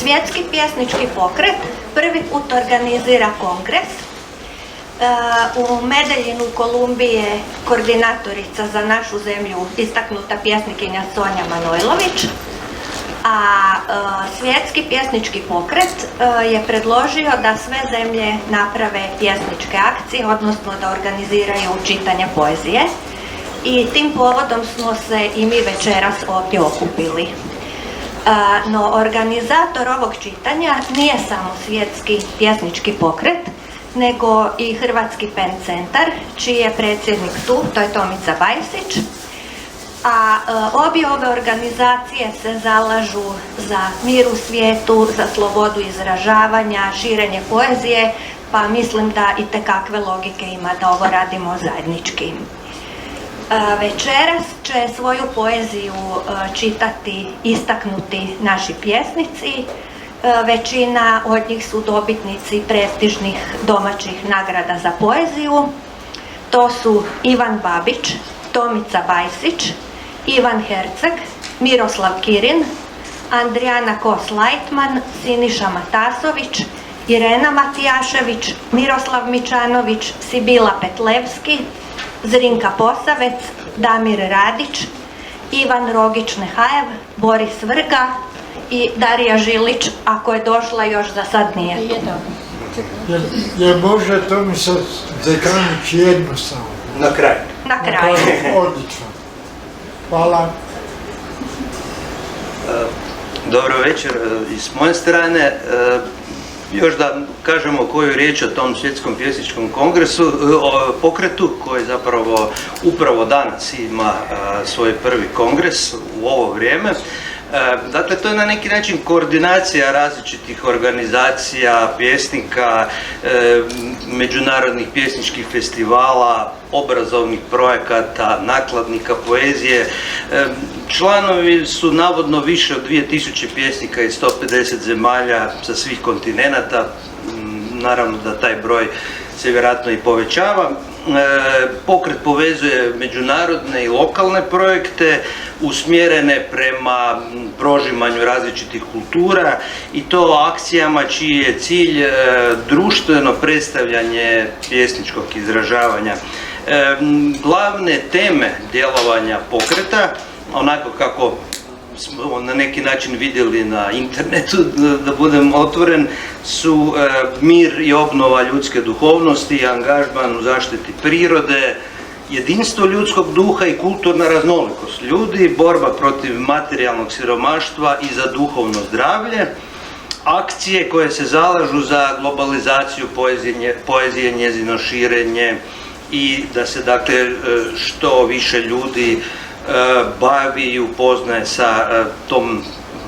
Svjetski pjesnički pokret prvi put organizira kongres. U Medeljinu u Kolumbiji je koordinatorica za našu zemlju istaknuta pjesnikinja Sonja Manojlović, a Svjetski pjesnički pokret je predložio da sve zemlje naprave pjesničke akcije, odnosno da organiziraju čitanje poezije. I tim povodom smo se i mi večeras ovdje okupili. No, organizator ovog čitanja nije samo Svjetski pjesnički pokret, nego i Hrvatski PEN centar, čiji je predsjednik tu, to je Tomica Bajsić. A obje ove organizacije se zalažu za mir u svijetu, za slobodu izražavanja, širenje poezije, pa mislim da itekakve logike ima da ovo radimo zajednički. Večeras će svoju poeziju čitati istaknuti naši pjesnici. Većina od njih su dobitnici prestižnih domaćih nagrada za poeziju. To su Ivan Babić, Tomica Bajsić, Ivan Herceg, Miroslav Kirin, Andrijana Kos-Lajtman, Siniša Matasović, Irena Matijašević, Miroslav Mičanović, Sibila Petlevski, Zrinka Posavec, Damir Radić, Ivan Rogić-Nehajev, Boris Vrga i Darija Žilić, ako je došla, još za sad nije tu. Je može Tomislav Zekanović jednostavno? Na kraju. Na kraju. Odlično. Hvala. Dobro večer i s moje strane. Još da kažemo koju riječ o tom svjetskom pjesničkom kongresu, pokretu koji zapravo upravo danas ima svoj prvi kongres u ovo vrijeme. Dakle, to je na neki način koordinacija različitih organizacija, pjesnika, međunarodnih pjesničkih festivala, obrazovnih projekata, nakladnika poezije. Članovi su navodno više od 2000 pjesnika iz 150 zemalja sa svih kontinenata. Naravno da taj broj se vjerojatno i povećava. Pokret povezuje međunarodne i lokalne projekte usmjerene prema prožimanju različitih kultura i to akcijama čiji je cilj društveno predstavljanje pjesničkog izražavanja. Glavne teme djelovanja pokreta, onako kako smo na neki način vidjeli na internetu, da budem otvoren, su mir i obnova ljudske duhovnosti, angažman u zaštiti prirode, jedinstvo ljudskog duha i kulturna raznolikost ljudi, borba protiv materijalnog siromaštva i za duhovno zdravlje, akcije koje se zalažu za globalizaciju poezije, njezino širenje i da se dakle što više ljudi bavi i upoznaje sa tom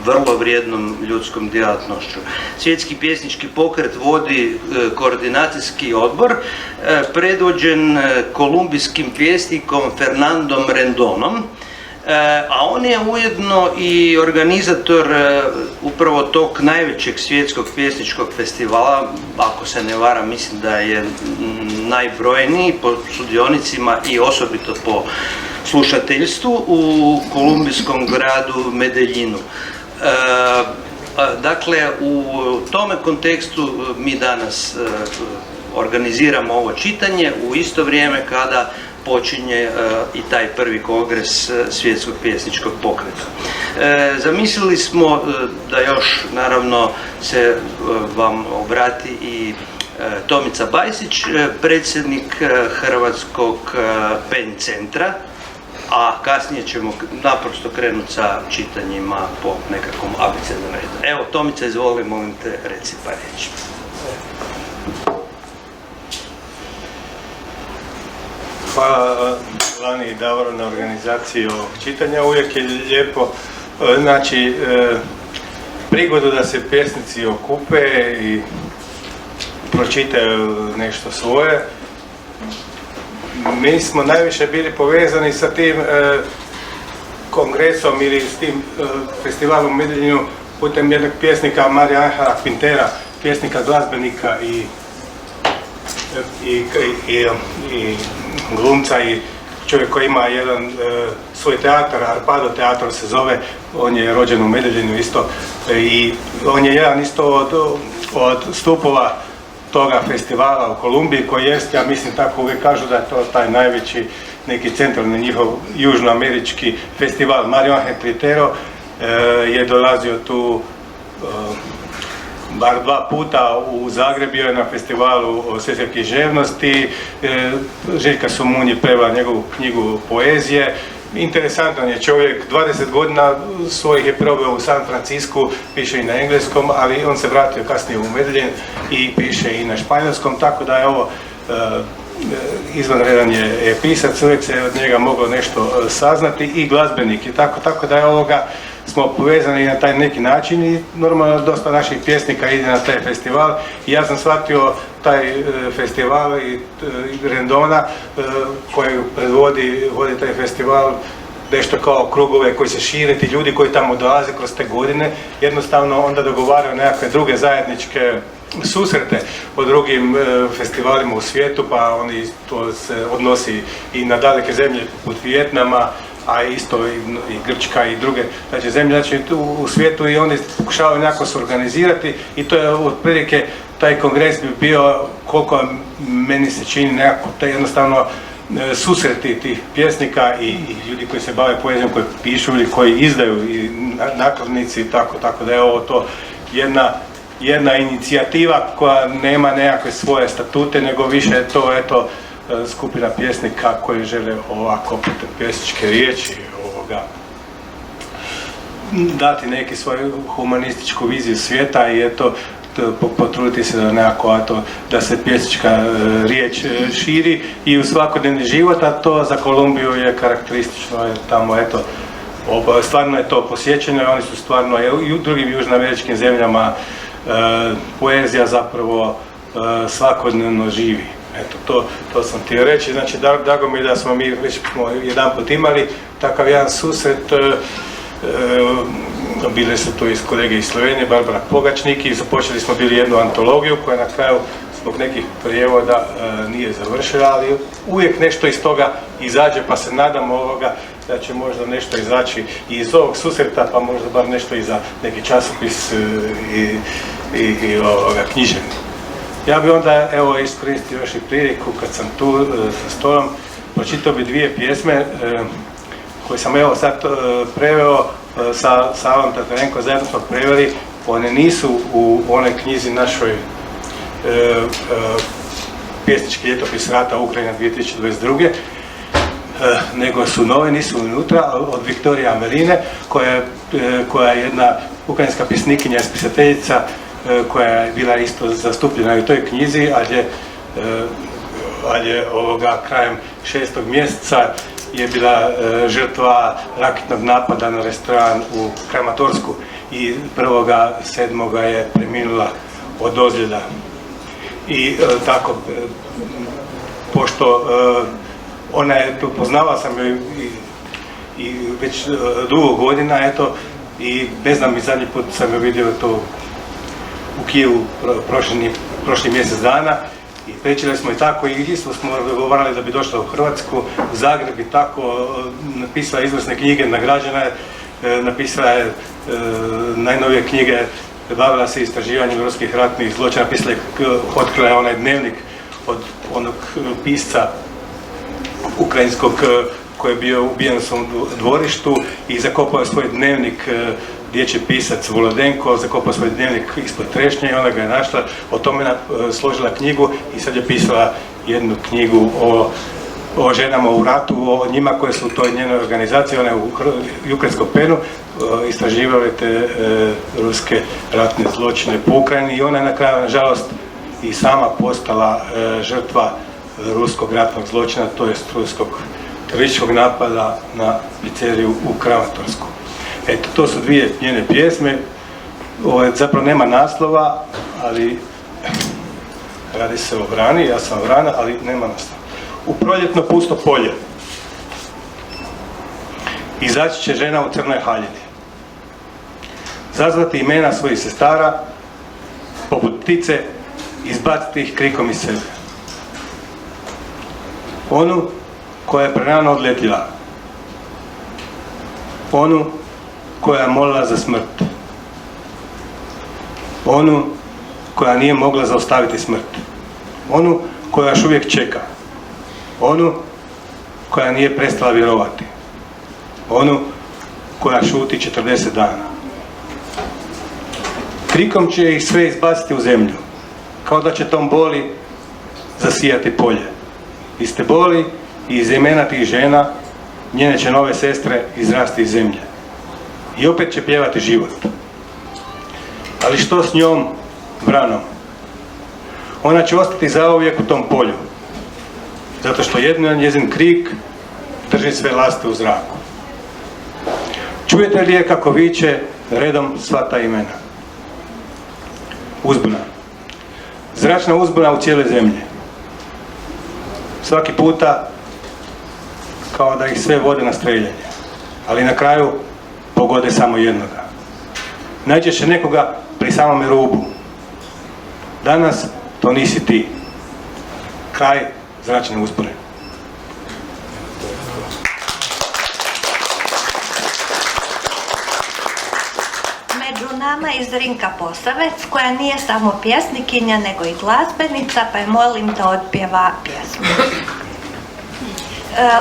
vrlo vrijednom ljudskom djelatnošću. Svjetski pjesnički pokret vodi koordinacijski odbor predvođen kolumbijskim pjesnikom Fernandom Rendonom, a on je ujedno i organizator upravo tog najvećeg svjetskog pjesničkog festivala, ako se ne varam, mislim da je najbrojniji po sudionicima i osobito po slušateljstvu u kolumbijskom gradu Medeljinu. Dakle, u tome kontekstu mi danas organiziramo ovo čitanje u isto vrijeme kada počinje i taj prvi kongres svjetskog pjesničkog pokreta. Zamislili smo da još naravno se vam obrati i Tomica Bajsić, predsjednik Hrvatskog PEN centra, a kasnije ćemo naprosto krenuti sa čitanjima po nekakvom abecednom redu. Evo, Tomica, izvoli, molim te, reci par riječi. Hvala Lani i Davoru na organizaciji ovog čitanja. Uvijek je lijepo naći prigodu da se pjesnici okupe i pročitaju nešto svoje. Mi smo najviše bili povezani sa tim kongresom ili s tim festivalom u Medeljinu putem jednog pjesnika Marija Anhela Quintera, pjesnika, glazbenika i glumca i čovjek koji ima jedan svoj teatar, Arpado teatr se zove, on je rođen u Medellinu isto i on je jedan isto od stupova toga festivala u Kolumbiji koji jest, ja mislim tako uvijek kažu da je to taj najveći neki centralni njihov južnoamerički festival. Mario Ángel Triguero je dolazio tu bar 2 puta u Zagreb, bio je na festivalu svjetske književnosti, Željka Somun je prevela njegovu knjigu poezije. Interesantan je čovjek, 20 godina svojih je proveo u San Francisku, piše i na engleskom, ali on se vratio kasnije u Medellin i piše i na španjolskom, tako da je ovo izvanredan je pisac, uvijek se od njega moglo nešto saznati i glazbenik i tako da je ovoga smo povezani na taj neki način i normalno dosta naših pjesnika ide na taj festival i ja sam shvatio taj festival i Rendona koji vodi taj festival nešto kao krugove koji se šire, ti ljudi koji tamo dolaze kroz te godine jednostavno onda dogovaraju nekakve druge zajedničke susrete po drugim festivalima u svijetu, pa oni to se odnosi i na daleke zemlje poput Vijetnama, a isto i Grčka i druge zemlje, znači u svijetu i oni pokušavaju nekako se organizirati i to je otprilike taj kongres bi bio, koliko meni se čini nekako te jednostavno susreti tih pjesnika i ljudi koji se bave poezijom, koji pišu ili koji izdaju i nakladnici i tako da je ovo to jedna inicijativa koja nema nekakve svoje statute, nego više je to eto skupina pjesnika koji žele ovako putem pjesničke riječi dati neki svoju humanističku viziju svijeta i eto potruditi se da nekako da se pjesnička riječ širi i u svakodnevni život, a to za Kolumbiju je karakteristično, je tamo eto stvarno je to posjećeno, oni su stvarno i u drugim južnoameričkim zemljama poezija zapravo svakodnevno živi. Eto, to sam htio reći. Znači, drago mi je da smo mi već jedanput imali takav jedan susret. Bile su tu iz kolege iz Slovenije, Barbara Pogačnik, i započeli smo bili jednu antologiju koja na kraju zbog nekih prijevoda nije završila, ali uvijek nešto iz toga izađe, pa se nadamo da će možda nešto izaći i iz ovog susreta, pa možda bar nešto i za neki časopis i književni. Ja bi onda iskoristio još i priliku kad sam tu za stolom, pročitao bi 2 pjesme koje sam sad preveo sa Savom Tatarenko, zajedno smo preveli, one nisu u onoj knjizi našoj pjesnički ljetopis rata Ukrajina 2022. Nego su nove, nisu unutra, od Viktorije Ameline, koja je jedna ukrajinska pjesnikinja i spisateljica koja je bila isto zastupljena u toj knjizi, ali je krajem 6. mjeseca je bila žrtva raketnog napada na restoran u Kramatorsku i 1.7. je preminula od ozljeda. I tako, pošto ona je, poznavao sam joj i već dugo godina, eto, i ne znam, i zadnji put sam joj vidio to u Kijevu prošli mjesec dana i pričali smo i tako i isto smo dogovarali da bi došla u Hrvatsku, u Zagreb i tako, napisala izvrsne knjige, nagrađena je, napisala je najnovije knjige, bavila se istraživanjem ruskih ratnih zločina, otkrila je onaj dnevnik od onog pisca ukrajinskog koji je bio ubijen u svom dvorištu i zakopao je svoj dnevnik, dječji pisac Volodenko, zakopao svoj dnevnik ispod trešnje i ona ga je našla, o tome složila knjigu i sad je pisala jednu knjigu o ženama u ratu, o njima koje su u toj njenoj organizaciji, ona je u ukrajinskom penu, istraživale te ruske ratne zločine po Ukrajini i ona je na kraju, nažalost, i sama postala žrtva ruskog ratnog zločina, to jest ruskog terorističkog napada na pizzeriju u Kramatorsku. Eto, to su 2 njene pjesme, zapravo nema naslova, ali radi se o vrani, ja sam vrana, ali nema naslova. U proljetno pusto polje izaći će žena u crnoj haljini, zazvati imena svojih sestara, poput ptice, izbaciti ih krikom iz sebe. Onu koja je prerano odletjela. Onu koja je molila za smrt. Onu koja nije mogla zaustaviti smrt. Onu koja još uvijek čeka. Onu koja nije prestala vjerovati. Onu koja šuti 40 dana. Krikom će ih sve izbaciti u zemlju, kao da će tom boli zasijati polje. Iz te boli i iz imena tih žena njene će nove sestre izrasti iz zemlje. I opet će pjevati život. Ali što s njom, Vranom? Ona će ostati zauvijek u tom polju, zato što jedan njezin krik drži sve laste u zraku. Čujete li je kako viče redom sva ta imena? Uzbuna. Zračna uzbuna u cijeloj zemlji. Svaki puta kao da ih sve vode na streljanje, ali na kraju pogode samo jednoga. Najčešće nekoga pri samome rubu. Danas to nisi ti. Kraj zračne uzbune. Među nama je Zrinka Posavec, koja nije samo pjesnikinja, nego i glazbenica, pa je molim da otpjeva pjesmu.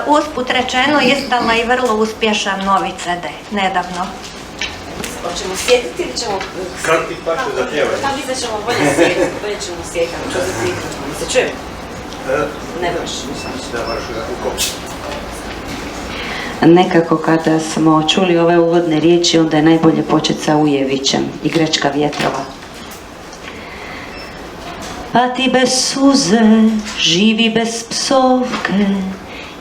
Usput rečeno, izdala i vrlo uspješan novi CD, nedavno. Hoćemo sjetiti ili ćemo... Kako ti paše za pjevanje? Kako misle ćemo bolje sjetiti, bolje ćemo sjetiti, što za mikrofon. Mi se čujemo? Ne baš. Nekako kada smo čuli ove uvodne riječi, onda je najbolje početi sa Ujevićem, Igračka vjetrova. A ti bez suze živi bez psovke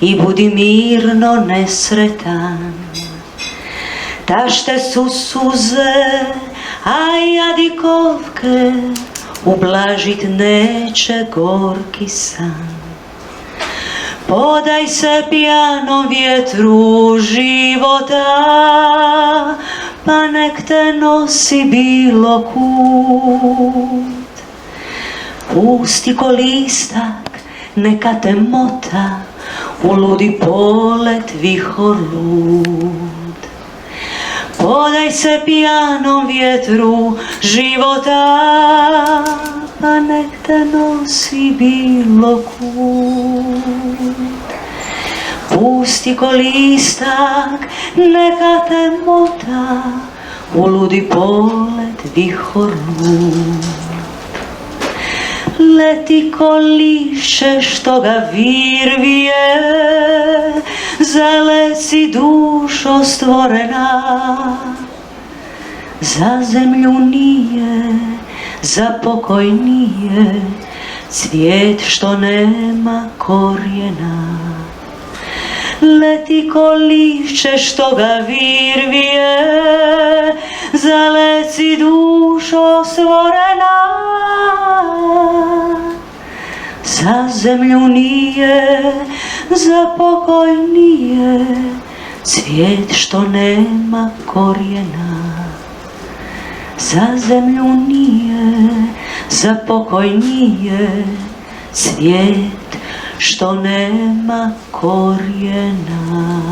i budi mirno nesretan. Tašte su suze, a jadikovke ublažit neće gorki san. Podaj se pijanom vjetru života, pa nek te nosi bilo kud. Pusti ko listak, neka te mota u ludi polet vihor lud. Podaj se pijanom vjetru života, pa nek te nosi bilo kud. Pusti ko listak, neka te mota u ludi polet vihor lud. Leti ko lišće što ga virvije, zaleci dušo stvorena. Za zemlju nije, za pokoj nije, cvijet što nema korijena. Leti ko lišće što ga virvije, zaleci dušo stvorena. Za zemlju nije, za pokoj nije, cvijet što nema korijena. Za zemlju nije, za pokoj nije, cvijet što nema korijena.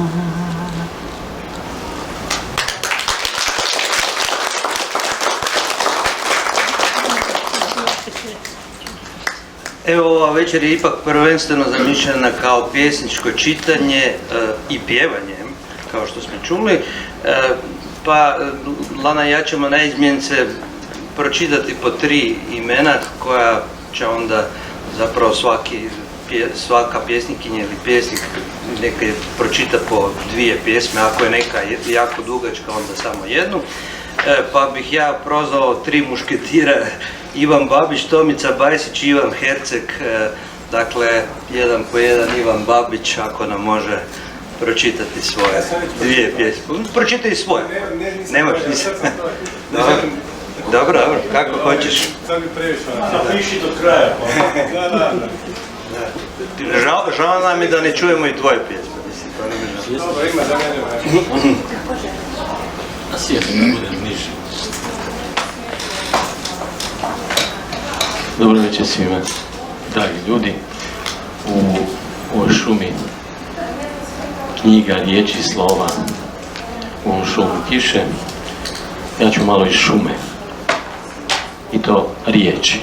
Evo, ova večer je ipak prvenstveno zamišljena kao pjesničko čitanje i pjevanje, kao što smo čuli. Pa, Lana i ja ćemo naizmjence pročitati po 3 imena koja će onda zapravo svaka pjesnikinja ili pjesnik neka pročita po 2 pjesme, ako je neka jako dugačka onda samo jednu. Pa bih ja prozvao 3 mušketira, Ivan Babić, Tomica Bajsić i Ivan Herceg, dakle jedan po jedan Ivan Babić, ako nam može pročitati svoje 2 pjesme. Pročitaj svoje. Nemaš nisam. Dobro, kako hoćeš. Sad mi previše. Piši do kraja. Žao nam je da ne čujemo i tvoje pjesme. Dobro, ima za mene. A sjetim da budem niži. Dobro večer svima, dragi ljudi, u ovoj šumi knjiga riječi i slova u ovom šumu kiše, ja ću malo iz šume. I to riječi.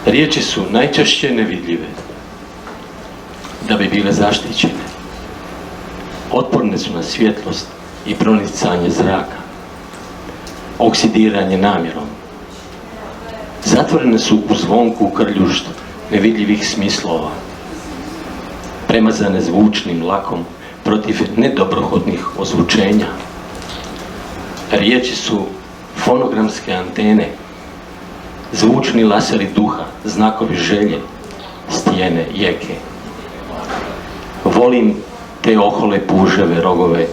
Riječi su najčešće nevidljive, da bi bile zaštićene. Otporne su na svjetlost i pronicanje zraka, oksidiranje namjerom. Zatvorene su u zvonku krljušt nevidljivih smislova, premazane zvučnim lakom protiv nedobrohodnih ozvučenja. Riječi su fonogramske antene, zvučni laseri duha, znakovi želje, stijene jeke. Volim te ohole puževe rogove,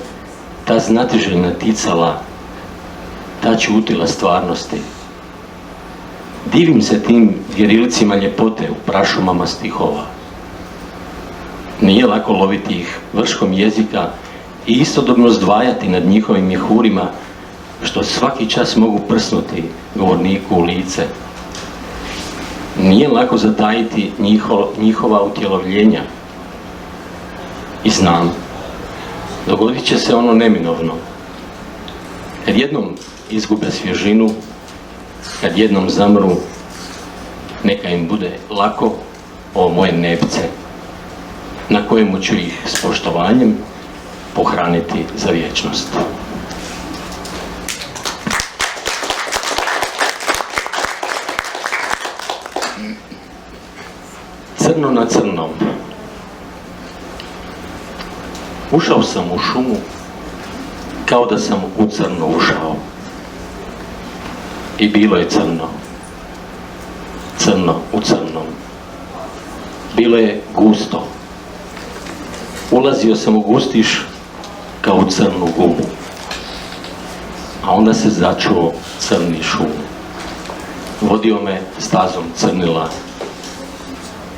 ta znatiželjna ticala, ta čutila stvarnosti. Divim se tim vjerilicima ljepote u prašumama stihova. Nije lako loviti ih vrškom jezika i istodobno zdvajati nad njihovim mjehurima, što svaki čas mogu prsnuti govorniku u lice. Nije lako zatajiti njihova utjelovljenja. I znam, dogodit će se ono neminovno. Kad jednom izgube svježinu, kad jednom zamru, neka im bude lako ovo moje nepce, na kojemu ću ih s poštovanjem pohraniti za vječnost. Crno na crnom. Ušao sam u šumu kao da sam u crno ušao. I bilo je crno. Crno u crnom. Bilo je gusto. Ulazio sam u gustiš kao u crnu gumu. A onda se začuo crni šum. Vodio me stazom crnila.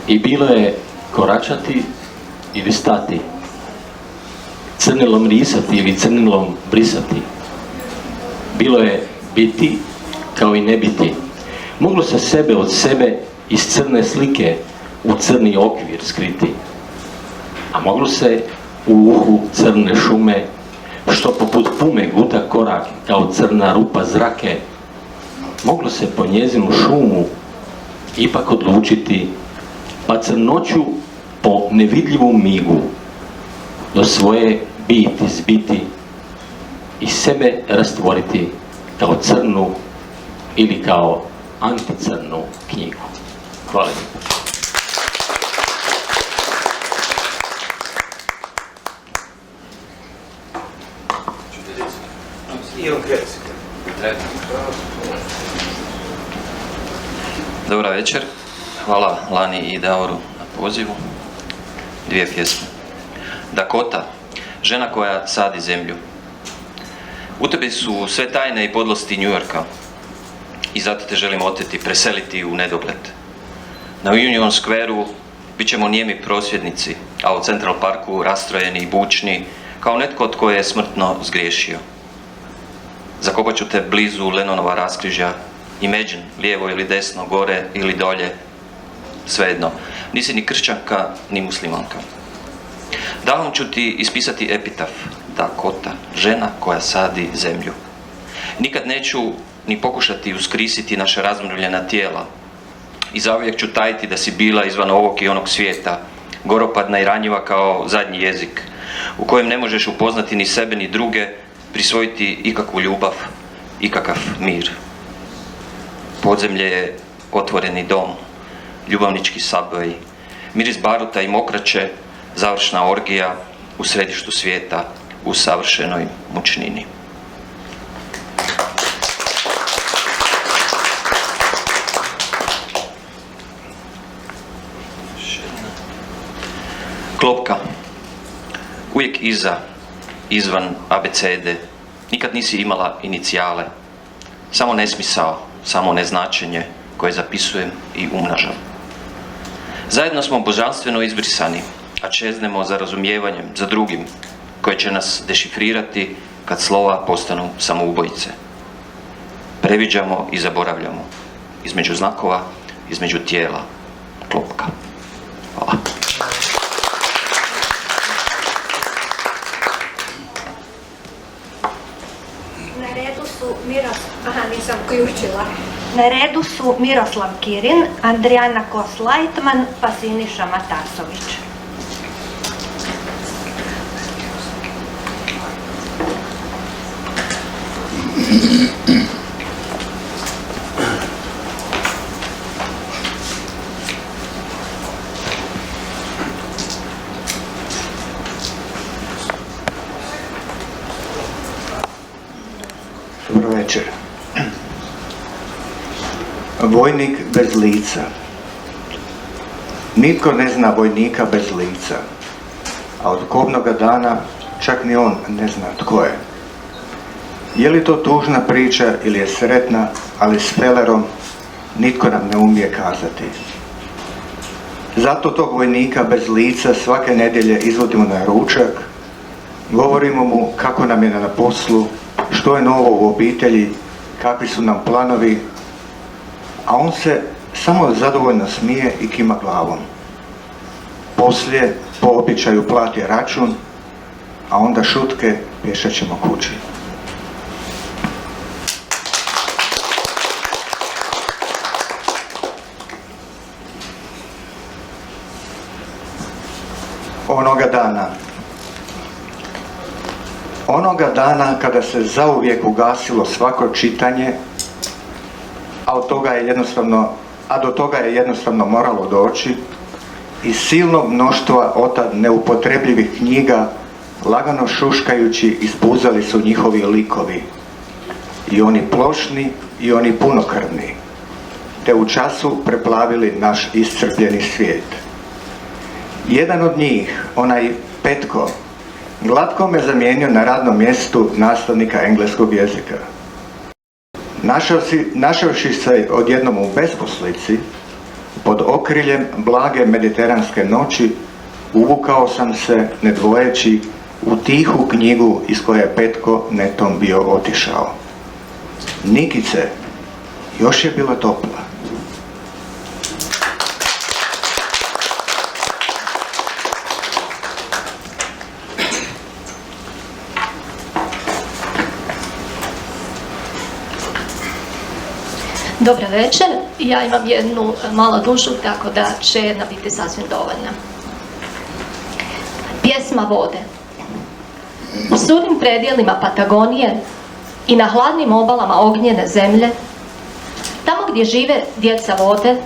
I bilo je koračati ili stati. Crnilom risati ili crnilom brisati. Bilo je biti kao i ne biti. Moglo se sebe od sebe iz crne slike u crni okvir skriti. A moglo se u uhu crne šume, što poput pume guta korak kao crna rupa zrake, moglo se po njezinu šumu ipak odlučiti, pa crnoću po nevidljivom migu do svoje biti zbiti i sebe rastvoriti kao crnu ili kao anticrnu knjigu. Hvala. Dobra večer, hvala Lani i Davoru na pozivu. Dvije pjesme. Dakota, žena koja sadi zemlju. U tebi su sve tajne i podlosti New Yorka i zato te želim oteti, preseliti u nedogled. Na Union Square-u bit ćemo nijemi prosvjednici, a u Central Parku rastrojeni i bučni, kao netko tko je smrtno zgriješio. Zakopat ću te blizu Lennonova raskrižja, Imagine, lijevo ili desno, gore ili dolje, svejedno. Nisi ni kršćanka, ni muslimanka. Dahom ću ti ispisati epitaf, Dakota, žena koja sadi zemlju. Nikad neću ni pokušati uskrisiti naše razmrvljena tijela i zauvijek ću tajiti da si bila izvan ovog i onog svijeta, goropadna i ranjiva kao zadnji jezik, u kojem ne možeš upoznati ni sebe ni druge, prisvojiti ikakvu ljubav, ikakav mir. Podzemlje je otvoreni dom, ljubavnički subway, miris baruta i mokraće, završna orgija u središtu svijeta, u savršenoj mučnini. Klopka. Uvijek iza, izvan abecede. Nikad nisi imala inicijale. Samo nesmisao, samo neznačenje koje zapisujem i umnažam. Zajedno smo božanstveno izbrisani, a čeznemo za razumijevanjem, za drugim, koje će nas dešifrirati kad slova postanu samoubojice. Previđamo i zaboravljamo. Između znakova, između tijela. Klopka. Hvala. Na redu su nisam uključila. Na redu su Miroslav Kirin, Andrijana Kos-Lajtman, pa Siniša Matasović. Dobro večer. Vojnik bez lica. Nitko ne zna vojnika bez lica, a od kobnoga dana čak ni on ne zna tko je. Je li to tužna priča ili je sretna, ali s felerom nitko nam ne umije kazati. Zato tog vojnika bez lica svake nedjelje izvodimo na ručak, govorimo mu kako nam je na poslu, što je novo u obitelji, kakvi su nam planovi, a on se samo zadovoljno smije i kima glavom. Poslije, po običaju, plati račun, a onda šutke pješat ćemo kući. Onoga dana kada se zauvijek ugasilo svako čitanje, a do toga je jednostavno moralo doći, iz silnog mnoštva otad neupotrebljivih knjiga, lagano šuškajući, ispuzali su njihovi likovi, i oni plošni i oni punokrvni, te u času preplavili naš iscrpljeni svijet. Jedan od njih, onaj Petko, glatko me zamijenio na radnom mjestu nastavnika engleskog jezika. Našavši se odjednom u besposlici, pod okriljem blage mediteranske noći, uvukao sam se, ne dvojeći, u tihu knjigu iz koje je Petko netom bio otišao. Nikice, još je bila topla. Dobro večer, ja imam jednu malo dužu, tako da će jedna biti sasvim dovoljna. Pjesma vode. U surnim predjelima Patagonije i na hladnim obalama ognjene zemlje, tamo gdje žive djeca vode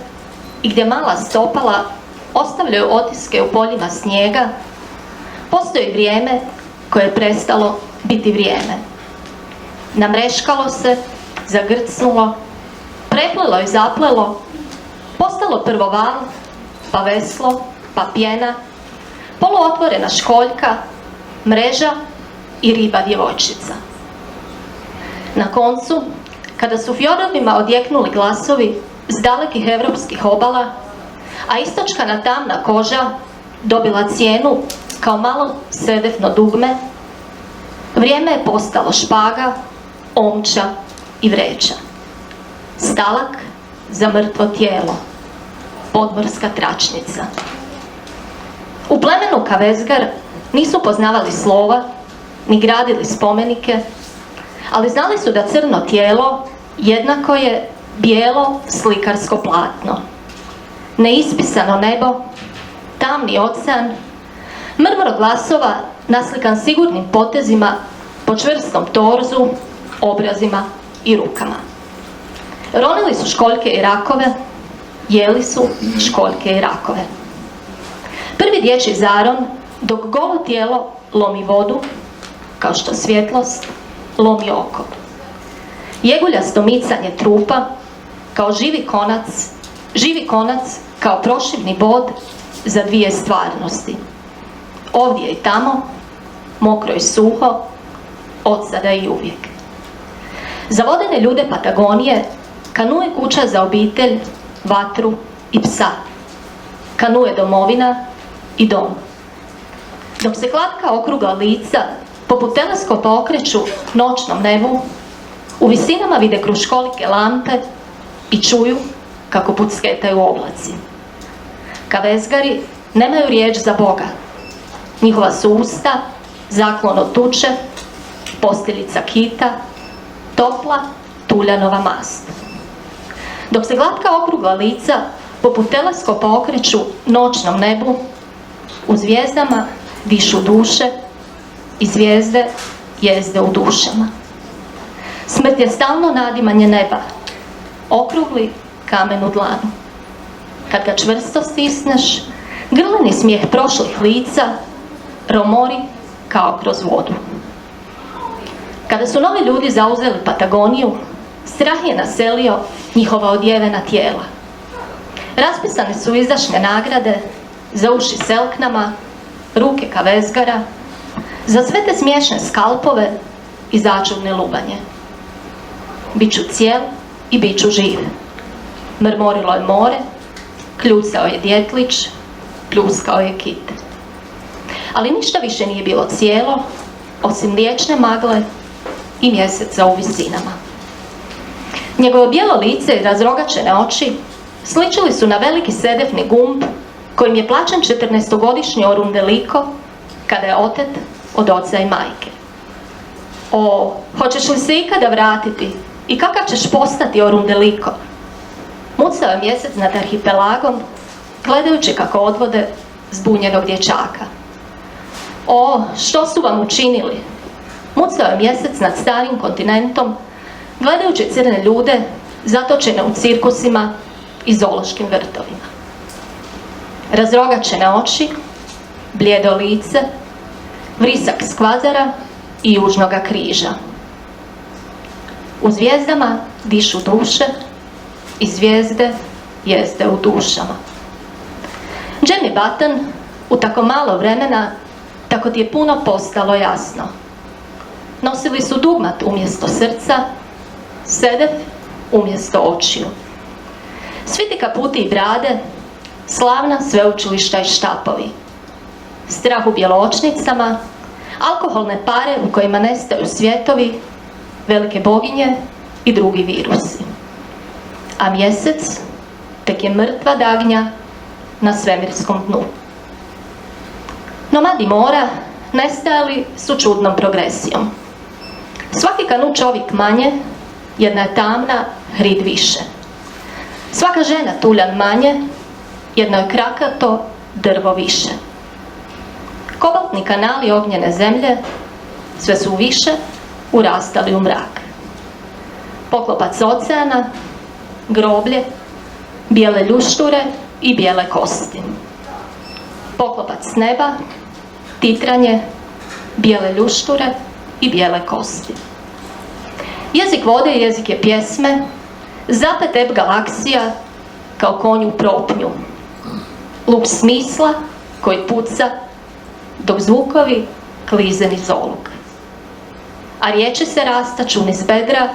i gdje mala stopala ostavljaju otiske u poljima snijega, postoji vrijeme koje je prestalo biti vrijeme. Namreškalo se, zagrcnulo, preplelo i zaplelo, postalo prvo val, pa veslo, pa pjena, poluotvorena školjka, mreža i riba djevojčica. Na koncu, kada su fjordovima odjeknuli glasovi s dalekih evropskih obala, a istočkana tamna koža dobila cijenu kao malo sedefno dugme, vrijeme je postalo špaga, omča i vreća. Stalak za mrtvo tijelo, podmorska tračnica. U plemenu Kavezgar nisu poznavali slova, ni gradili spomenike, ali znali su da crno tijelo jednako je bijelo slikarsko platno. Neispisano nebo, tamni ocean, mrmor glasova naslikan sigurnim potezima po čvrstom torzu, obrazima i rukama. Ronili su školjke i rakove, jeli su školjke i rakove. Prvi dječji zaron, dok golo tijelo lomi vodu, kao što svjetlost lomi oko. Jeguljasto micanje trupa, kao živi konac kao proširni bod za dvije stvarnosti. Ovdje i tamo, mokro i suho, od sada i uvijek. Za vodene ljude Patagonije kanu je kuća za obitelj, vatru i psa. Kanu je domovina i dom. Dok se glatka okrugla lica poput teleskopa okreću noćnom nebu, u visinama vide kruškolike lampe i čuju kako pucketaju oblaci. Kavezgari nemaju riječ za Boga. Njihova su usta zaklon od tuče, posteljica kita, topla tuljanova mast. Dok se glatka okrugla lica poput teleskopa okreću noćnom nebu, u zvijezdama dišu duše i zvijezde jezde u dušama. Smrt je stalno nadimanje neba, okrugli kamen u dlanu. Kad ga čvrsto stisneš, grleni smijeh prošlih lica romori kao kroz vodu. Kada su novi ljudi zauzeli Patagoniju, strah je naselio njihova odjevena tijela. Raspisane su izdašne nagrade za uši selknama, ruke kavezgara, za sve te smiješne skalpove i začudne lubanje. Biću cijel i biću živ. Mrmorilo je more, kljucao je djetlić, pljuskao je kit. Ali ništa više nije bilo cijelo, osim mliječne magle i mjeseca u visinama. Njegovo bijelo lice i razrogačene oči sličili su na veliki sedefni gumb kojim je plaćen 14-godišnji Orundeliko kada je otet od oca i majke. O, hoćeš li se ikada vratiti i kakav ćeš postati Orundeliko? Mucao je mjesec nad arhipelagom, gledajući kako odvode zbunjenog dječaka. O, što su vam učinili? Mucao je mjesec nad starim kontinentom, gledajući crne ljude zatočene u cirkusima i zoološkim vrtovima. Razrogačene oči, blijedo lice, vrisak skvadara i južnoga križa. U zvijezdama dišu duše i zvijezde jezde u dušama. Jimmy Button, u tako malo vremena, tako ti je puno postalo jasno. Nosili su dugmat umjesto srca, sedef umjesto očiju. Svi ti kaputi i brade, slavna sveučilišta i štapovi. Strah u bjeločnicama, alkoholne pare u kojima nestaju svjetovi, velike boginje i drugi virusi. A mjesec tek je mrtva dagnja na svemirskom dnu. Nomadi mora nestajali su čudnom progresijom. Svaki kanut čovjek manje, jedna je tamna hrid više. Svaka žena tuljan manje, jedno je krakato drvo više. Kobaltni kanali ognjene zemlje sve su više urastali u mrak. Poklopac oceana, groblje, bijele ljušture i bijele kosti. Poklopac neba, titranje, bijele ljušture i bijele kosti. Jezik vode i jezik je pjesme, zapet eb galaksija kao konju propnju. Lup smisla koji puca, dok zvukovi klize niz oluk. A riječi se rastaču niz bedra,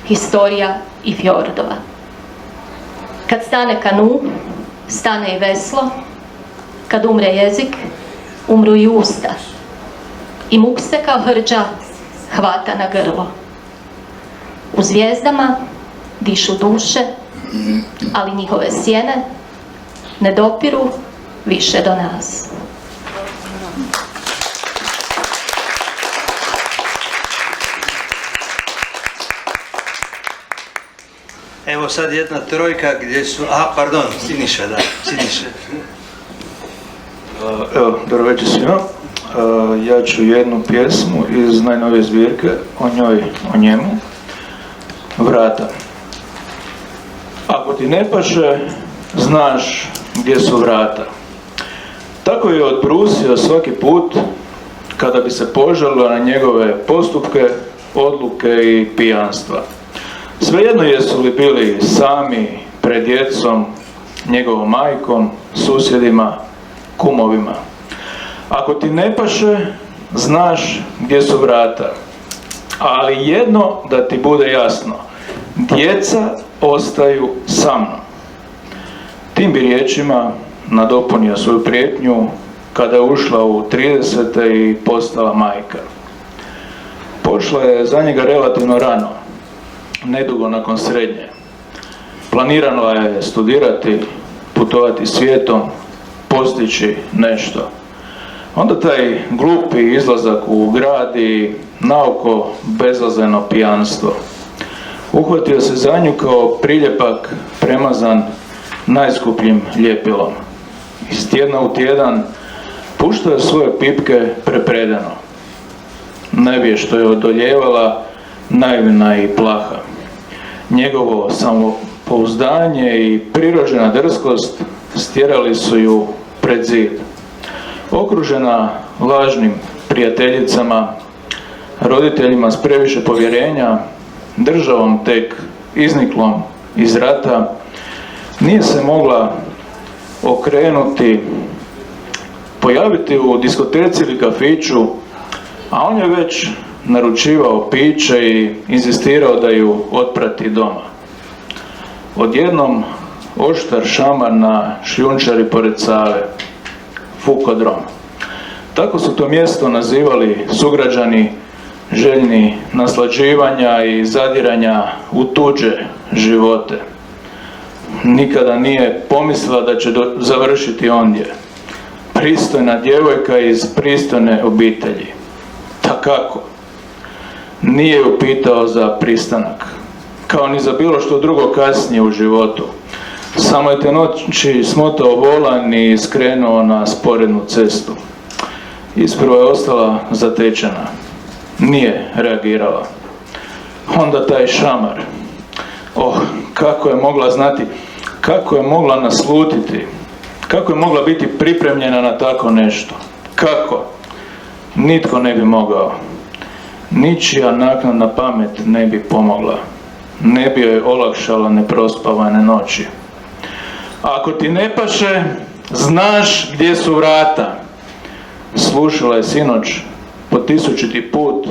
historija i fjordova. Kad stane kanu, stane i veslo, kad umre jezik, umru i usta. I muk se kao hrđa hvata na grlo. U zvijezdama dišu duše, ali njihove sjene ne dopiru više do nas. Evo sad jedna trojka gdje su... pardon, Siniša, da, Siniša. Evo, dobro večer svima. Ja ću jednu pjesmu iz najnovije zbirke, o njoj, o njemu, Vrata. Ako ti ne paše, znaš gdje su vrata. Tako je odbrusio svaki put kada bi se požalio na njegove postupke, odluke i pijanstva. Svejedno jesu li bili sami, pred djecom, njegovom majkom, susjedima, kumovima. Ako ti ne paše, znaš gdje su vrata. Ali jedno da ti bude jasno, djeca ostaju sa mnom. Tim bi riječima nadopunio svoju prijetnju kada je ušla u 30. i postala majka. Pošla je za njega relativno rano, nedugo nakon srednje. Planirano je studirati, putovati svijetom, postići nešto. Onda taj glupi izlazak u grad i naoko bezazleno pijanstvo. Uhvatio se za nju kao priljepak premazan najskupljim ljepilom. Iz tjedna u tjedan puštao je svoje pipke prepredano. Nevješto je odoljevala, naivna i plaha. Njegovo samopouzdanje i prirođena drskost stjerali su ju pred zid. Okružena lažnim prijateljicama, roditeljima s previše povjerenja, državom tek izniklom iz rata, nije se mogla okrenuti, pojaviti u diskoteci ili kafiću, a on je već naručivao piće i inzistirao da ju otprati doma. Odjednom oštar šamar na šljunčari pored Save, Fukodrom. Tako su to mjesto nazivali sugrađani željni naslađivanja i zadiranja u tuđe živote. Nikada nije pomislila da će završiti ondje. Pristojna djevojka iz pristojne obitelji. Takako. Nije ju pitao za pristanak, kao ni za bilo što drugo kasnije u životu. Samo je te noći smotao volan i skrenuo na sporednu cestu. Isprva je ostala zatečena. Nije reagirala. Onda taj šamar. Kako je mogla znati, kako je mogla naslutiti, kako je mogla biti pripremljena na tako nešto. Kako? Nitko ne bi mogao. Ničija naknadna pamet ne bi pomogla. Ne bi joj olakšala neprospavane noći. Ako ti ne paše, znaš gdje su vrata. Slušala je sinoć po 1000. put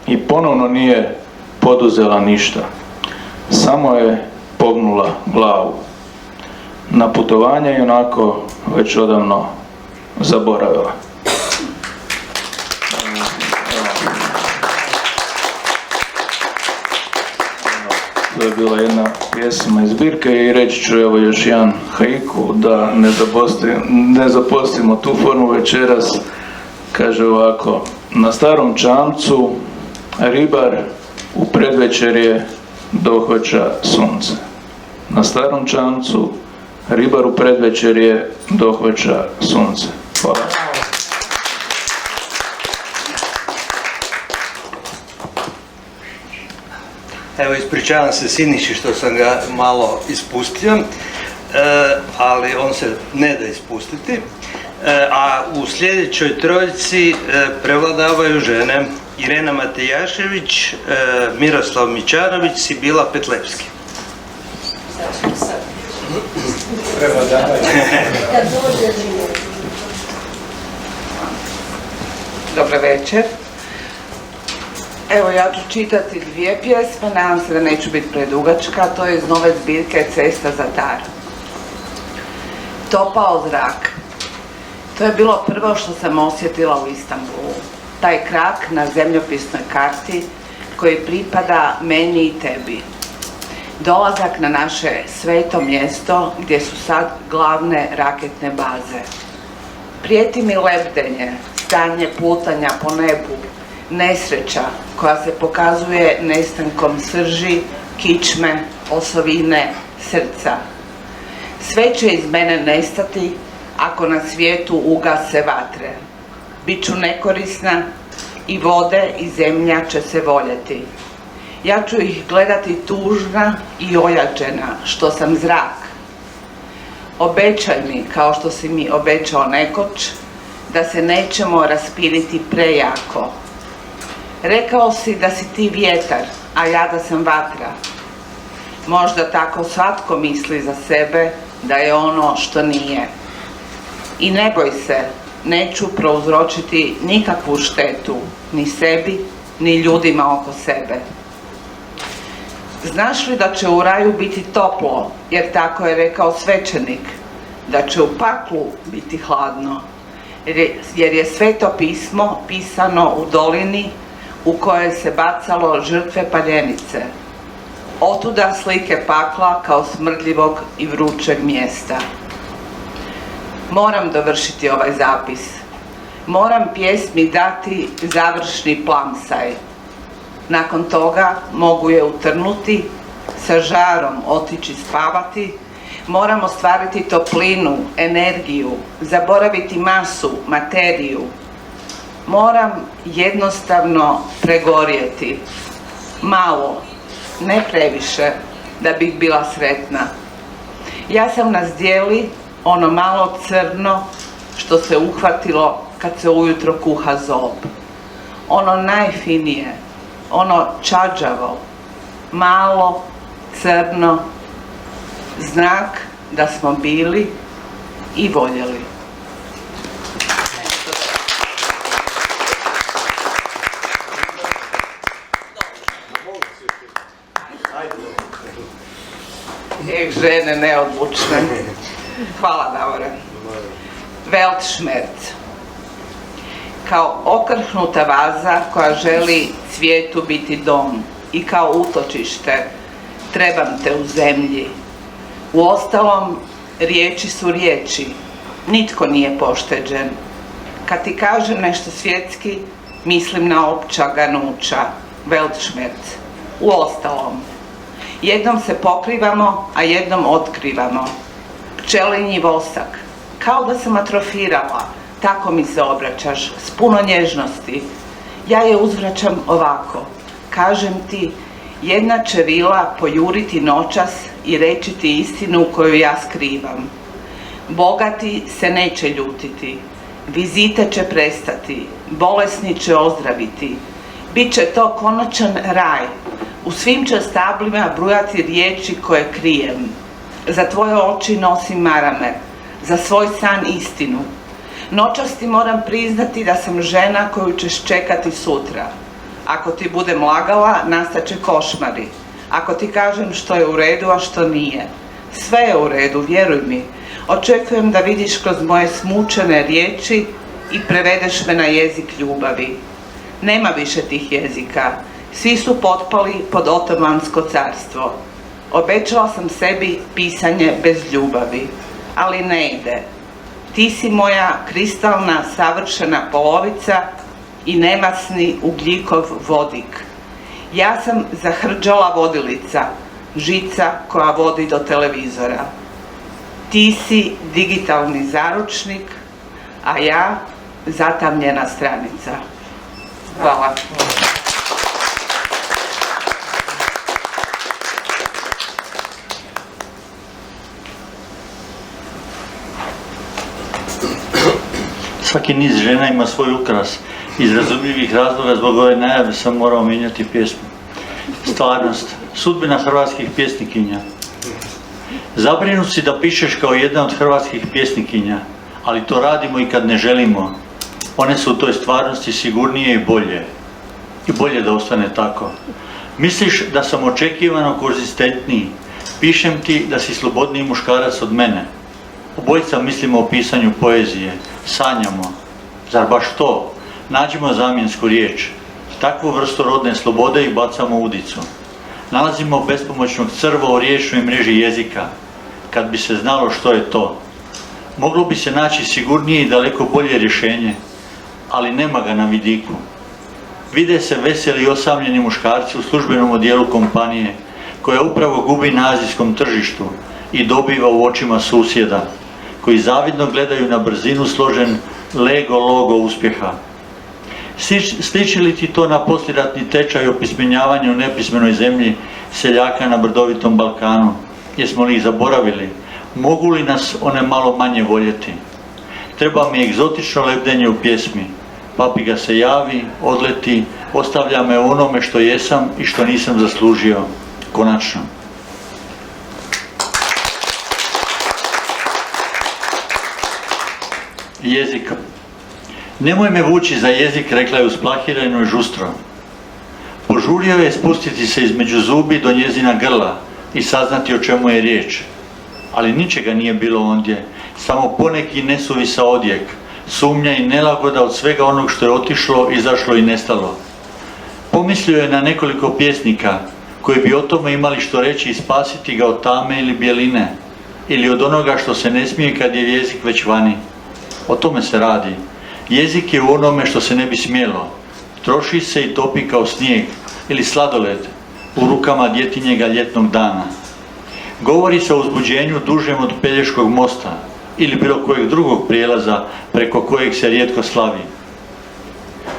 i ponovno nije poduzela ništa. Samo je pognula glavu. Na putovanje je onako već odavno zaboravila. To je bila jedna pjesma iz zbirke i reći ću evo još jedan haiku da ne zapostimo tu formu večeras. Kaže ovako: na starom čamcu ribar u predvečerje dohvaća sunce. Na starom čamcu ribar u predvečerje dohvaća sunce. Hvala. Evo, ispričavam se Siniši što sam ga malo ispustio, ali on se ne da ispustiti. A u sljedećoj trojici prevladavaju žene: Irena Matejašević, Miroslav Mičanović, Sibila Petlevski. Dobro večer. Evo, ja ću čitati 2 pjesme, nadam se da neću biti predugačka. To je iz nove zbirke Cesta za Tar. Topao zrak. To je bilo prvo što sam osjetila u Istanbulu. Taj krak na zemljopisnoj karti koji pripada meni i tebi. Dolazak na naše sveto mjesto gdje su sad glavne raketne baze. Prijeti mi lebdenje, stanje plutanja po nebu, nesreća koja se pokazuje nestankom srži, kičme, osovine, srca. Sve će iz mene nestati ako na svijetu ugase vatre. Biću nekorisna i vode i zemlja će se voljeti. Ja ću ih gledati tužna i ojađena što sam zrak. Obećaj mi, kao što si mi obećao nekoć, da se nećemo raspiriti prejako. Rekao si da si ti vjetar, a ja da sam vatra. Možda tako svatko misli za sebe da je ono što nije. I ne boj se, neću prouzročiti nikakvu štetu, ni sebi, ni ljudima oko sebe. Znaš li da će u raju biti toplo, jer tako je rekao svećenik, da će u paklu biti hladno, jer je sveto pismo pisano u dolini u kojoj se bacalo žrtve paljenice. Otuda slike pakla kao smrdljivog i vrućeg mjesta. Moram dovršiti ovaj zapis. Moram pjesmi dati završni plamsaj. Nakon toga mogu je utrnuti, sa žarom otići spavati. Moram ostvariti toplinu, energiju, zaboraviti masu, materiju. Moram jednostavno pregorjeti. Malo, ne previše, da bih bila sretna. Ja sam na zdjeli ono malo crno što se uhvatilo kad se ujutro kuha zob. Ono najfinije, ono čađavo, malo, crno, znak da smo bili i voljeli. Žene neodlučne. Hvala, Davore. Weltschmerz. Kao okrhnuta vaza koja želi cvijetu biti dom i kao utočište, trebam te u zemlji. Uostalom, riječi su riječi. Nitko nije pošteđen. Kad ti kažem nešto svjetski, mislim na opća ganuća. Weltschmerz. Uostalom. Jednom se pokrivamo, a jednom otkrivamo. Pčelinji vosak. Kao da sam atrofirala, tako mi se obraćaš, s puno nježnosti. Ja je uzvraćam ovako. Kažem ti, jedna će vila pojuriti noćas i reći ti istinu koju ja skrivam. Bogati se neće ljutiti, vizite će prestati, bolesni će ozdraviti. Biće to konačan raj. U svim će stablima brujati riječi koje krijem. Za tvoje oči nosim marame, za svoj san istinu. Noćas ti moram priznati da sam žena koju ćeš čekati sutra. Ako ti budem lagala, nastat će košmari. Ako ti kažem što je u redu, a što nije. Sve je u redu, vjeruj mi. Očekujem da vidiš kroz moje smučene riječi i prevedeš me na jezik ljubavi. Nema više tih jezika. Svi su potpali pod Otomansko carstvo. Obećala sam sebi pisanje bez ljubavi, ali ne ide. Ti si moja kristalna savršena polovica i nemasni ugljikov vodik. Ja sam zahrđala vodilica, žica koja vodi do televizora. Ti si digitalni zaručnik, a ja zatamljena stranica. Hvala. Svaki niz žena ima svoj ukras. Iz razumljivih razloga zbog ove najave sam morao mijenjati pjesmu. Stvarnost. Sudbina hrvatskih pjesnikinja. Zabrinut si da pišeš kao jedna od hrvatskih pjesnikinja, ali to radimo i kad ne želimo. One su u toj stvarnosti sigurnije i bolje. I bolje da ostane tako. Misliš da sam očekivano konzistentniji. Pišem ti da si slobodniji muškarac od mene. Obojica mislimo o pisanju poezije. Sanjamo. Zar baš to? Nađimo zamjensku riječ. Takvu vrstu rodne slobode i bacamo u udicu. Nalazimo bespomoćnog crva u riječnoj mreži jezika. Kad bi se znalo što je to. Moglo bi se naći sigurnije i daleko bolje rješenje, ali nema ga na vidiku. Vide se veseli i osamljeni muškarci u službenom odjelu kompanije, koja upravo gubi na azijskom tržištu i dobiva u očima susjeda, koji zavidno gledaju na brzinu složen Lego logo uspjeha. Sliči li ti to na poslijeratni tečaj opismenjavanja u nepismenoj zemlji seljaka na brdovitom Balkanu? Jesmo li ih zaboravili? Mogu li nas one malo manje voljeti? Treba mi egzotično lebdenje u pjesmi. Papiga se javi, odleti, ostavlja me u onome što jesam i što nisam zaslužio. Konačno. Jezik. Nemoj me vući za jezik, rekla je usplahirano i žustro. Požurio je spustiti se između zubi do njezina grla i saznati o čemu je riječ. Ali ničega nije bilo ondje, samo poneki nesuvisa odjek, sumnja i nelagoda od svega onog što je otišlo, izašlo i nestalo. Pomislio je na nekoliko pjesnika koji bi o tome imali što reći i spasiti ga od tame ili bjeline, ili od onoga što se ne smije kad je jezik već vani. O tome se radi. Jezik je u onome što se ne bi smjelo. Troši se i topi kao snijeg ili sladoled u rukama djetinjega ljetnog dana. Govori se o uzbuđenju dužem od Pelješkog mosta ili bilo kojeg drugog prijelaza preko kojeg se rijetko slavi.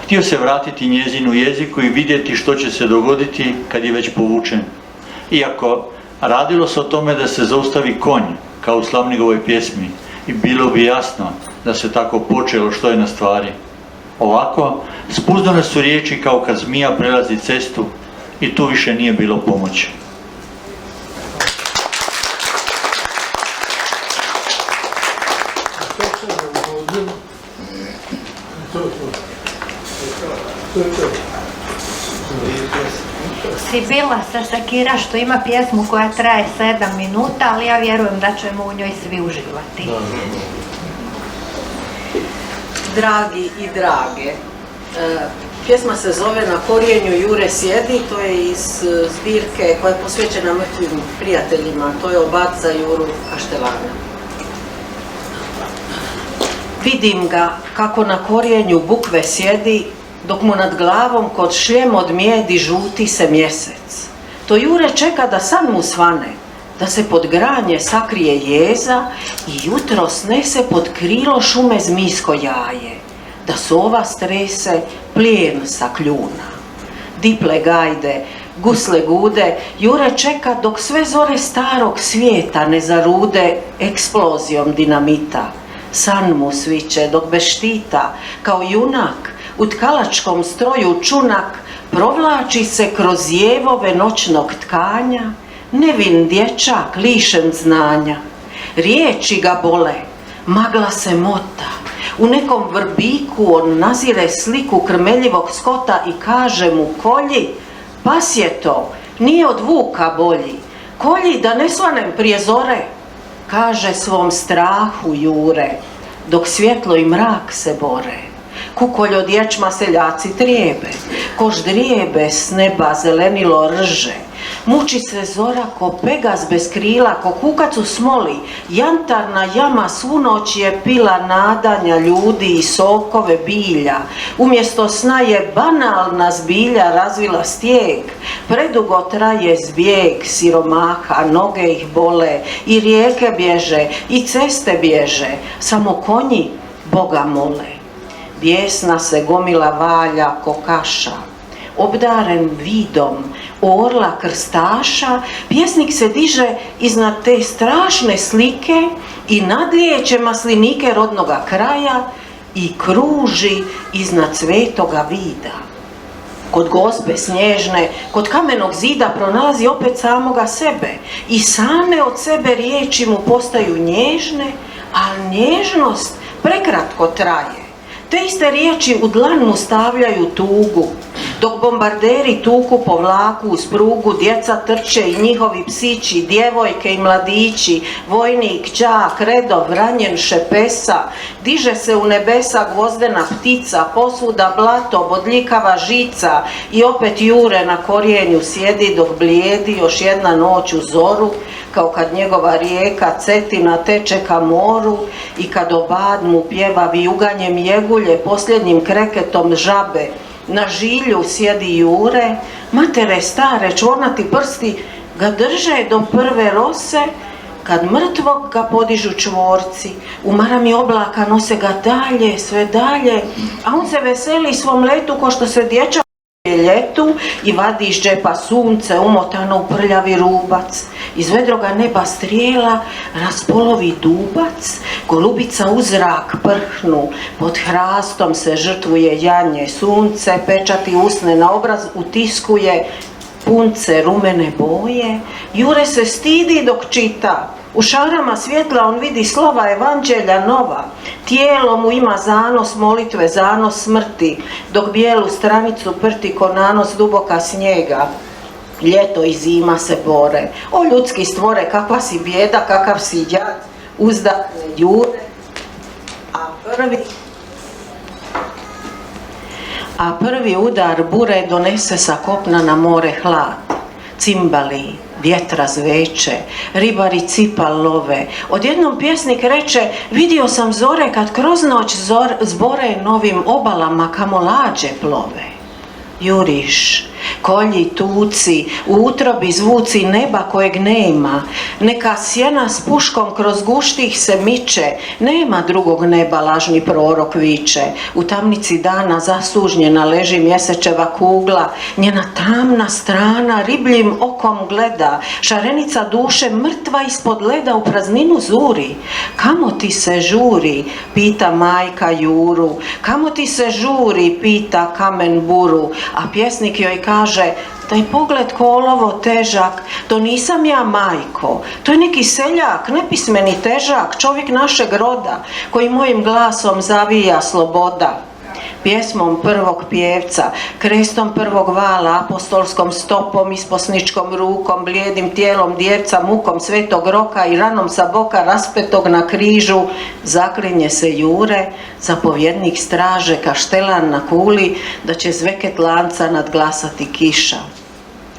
Htio se vratiti njezinu jeziku i vidjeti što će se dogoditi kad je već povučen. Iako radilo se o tome da se zaustavi konj, kao u Slavnigovoj pjesmi, i bilo bi jasno da se tako počelo što je na stvari. Ovako, spuzdane su riječi kao kad zmija prelazi cestu i tu više nije bilo pomoći. Sibila sa Sakira što ima pjesmu koja traje 7 minuta, ali ja vjerujem da ćemo u njoj svi uživati. Dragi i drage, pjesma se zove Na korijenju Jure sjedi, to je iz zbirke koja je posvećena mrtvim prijateljima, to je o baca Juru Kaštelana. Vidim ga kako na korijenju bukve sjedi, dok mu nad glavom kod šljem od mijedi žuti se mjesec. To Jure čeka da san mu svane, da se pod granje sakrije jeza i jutro snese pod krilo šume zmijsko jaje, da sova strese plijen sa kljuna. Diple gajde, gusle gude, Jure čeka dok sve zore starog svijeta ne zarude eksplozijom dinamita. San mu sviće dok bez štita, kao junak, u tkalačkom stroju čunak, provlači se kroz jevove noćnog tkanja, nevin dječak lišen znanja. Riječi ga bole, magla se mota, u nekom vrbiku on nazire sliku krmeljivog skota i kaže mu kolji, pas je to, nije od vuka bolji, kolji da ne svanem prije zore, kaže svom strahu Jure, dok svjetlo i mrak se bore. Kukolj od ječma seljaci trijebe, ko ždrijebe s neba zelenilo rže. Muči se zora ko pegaz bez krila, ko kukac u smoli, jantarna jama svu noć je pila nadanja ljudi i sokove bilja. Umjesto sna je banalna zbilja razvila stijeg, predugo traje zbjeg siromaha, noge ih bole, i rijeke bježe, i ceste bježe, samo konji Boga mole. Bijesna se gomila valja ko kaša, obdaren vidom orla krstaša, pjesnik se diže iznad te strašne slike i nadlijeće maslinike rodnoga kraja i kruži iznad svetoga vida. Kod Gospe snježne, kod kamenog zida pronalazi opet samoga sebe i same od sebe riječi mu postaju nježne, ali nježnost prekratko traje. Te iste riječi u dlan mu stavljaju tugu, dok bombarderi tuku po vlaku uz prugu, djeca trče i njihovi psići, djevojke i mladići, vojnik, đak, redov, ranjen šepesa, diže se u nebesa gvozdena ptica, posvuda blato, bodljikava žica i opet Jure na korijenju sjedi dok blijedi još jedna noć u zoru, kao kad njegova rijeka Cetina teče ka moru i kad obad mu pjeva vijuganjem jegulje posljednjim kreketom žabe. Na žilju sjedi Jure, matere stare čvornati prsti ga drže do prve rose, kad mrtvog ga podižu čvorci, u marami oblaka nose ga dalje, sve dalje, a on se veseli svom letu ko što se dječak ljetu i vadi iz džepa sunce umotano u prljavi rubac. Iz vedroga neba strijela raspolovi dubac, golubica u zrak prhnu, pod hrastom se žrtvuje janje, sunce pečati usne, na obraz utiskuje punce rumene boje. Jure se stidi dok čita, u šarama svjetla on vidi slova evanđelja nova, tijelo mu ima zanos molitve, zanos smrti, dok bijelu stranicu prti ko nanos duboka snijega. Ljeto i zima se bore, o ljudski stvore, kakva si bijeda, kakav si jad, uzdahne Jure, a prvi udar bure donese sa kopna na more hlad. cimbali, vjetra zveče, ribari cipal love. Odjednom pjesnik reče, vidio sam zore kad kroz noć zbore novim obalama kamo lađe plove. Juriš, kolji, tuci, u utrobi zvuci neba kojeg nema, neka sjena s puškom kroz guštih se miče, nema drugog neba, lažni prorok viče, u tamnici dana zasužnjena leži mjesečeva kugla, njena tamna strana ribljim okom gleda, šarenica duše mrtva ispod leda u prazninu zuri. Kamo ti se žuri, pita majka Juru, kamo ti se žuri, pita kamen buru, a pjesnik joj kaže, taj pogled ko olovo težak, to nisam ja majko, to je neki seljak, nepismeni težak, čovjek našeg roda, koji mojim glasom zavija sloboda. Pjesmom prvog pjevca, krestom prvog vala, apostolskom stopom, isposničkom rukom, blijedim tijelom djevca, mukom svetog roka i ranom sa boka raspetog na križu, zaklinje se Jure, zapovjednik straže, kaštelan na kuli, da će zveket lanca nadglasati kiša.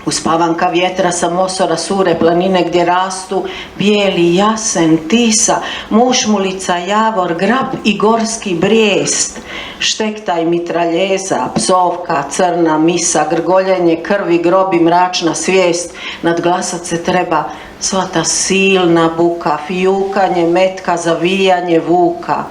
Uspavanka vjetra sa Mosora sure planine gdje rastu bijeli jasen, tisa, mušmulica, javor, grab i gorski brijest. Štektaj mitraljeza, psovka, crna misa, grgoljenje krvi, grob i mračna svijest. Nadglasat se treba sva ta silna buka, fijukanje metka, zavijanje vuka.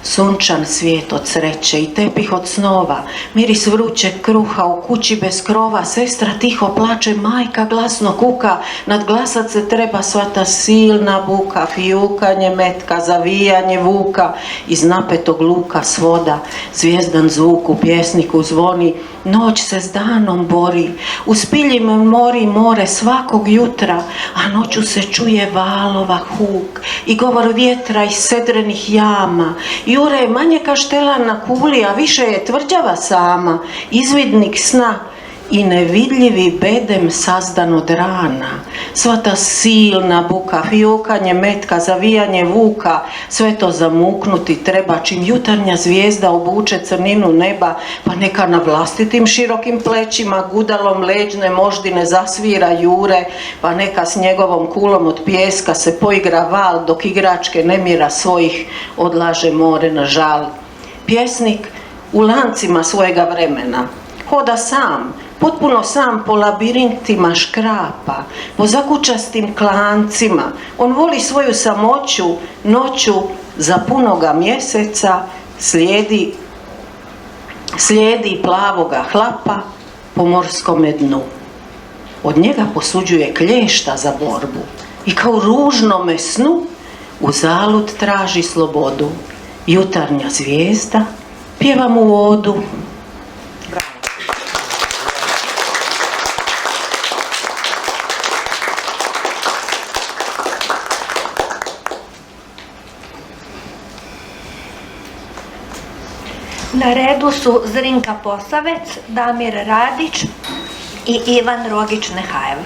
Sunčan svijet od sreće i tepih od snova, miris vrućeg kruha u kući bez krova, sestra tiho plače, majka glasno kuka, nadglasat se treba sva ta silna buka, fijukanje metka, zavijanje vuka, iz napetog luka svoda, zvijezdan zvuk u pjesniku zvoni, noć se s danom bori, u spiljim mori more svakog jutra, a noću se čuje valova huk i govor vjetra iz sedrenih jama. Jure je manje kaštelan na kuli, a više je tvrđava sama, izvidnik sna i nevidljivi bedem sazdan od rana. Sva ta silna buka, fijukanje metka, zavijanje vuka, sve to zamuknuti treba čim jutarnja zvijezda obuče crninu neba, pa neka na vlastitim širokim plećima gudalom leđne moždine zasvira Jure, pa neka s njegovom kulom od pijeska se poigra val dok igračke nemira svojih odlaže more na žal. Pjesnik u lancima svojega vremena hoda sam, potpuno sam po labirintima škrapa, po zakučastim klancima. On voli svoju samoću, noću za punoga mjeseca, slijedi plavoga hlapa po morskome dnu. Od njega posuđuje klješta za borbu i kao ružnome snu u zalud traži slobodu. Jutarnja zvijezda pjeva mu odu. Na redu su Zrinka Posavec, Damir Radić i Ivan Rogić-Nehajev.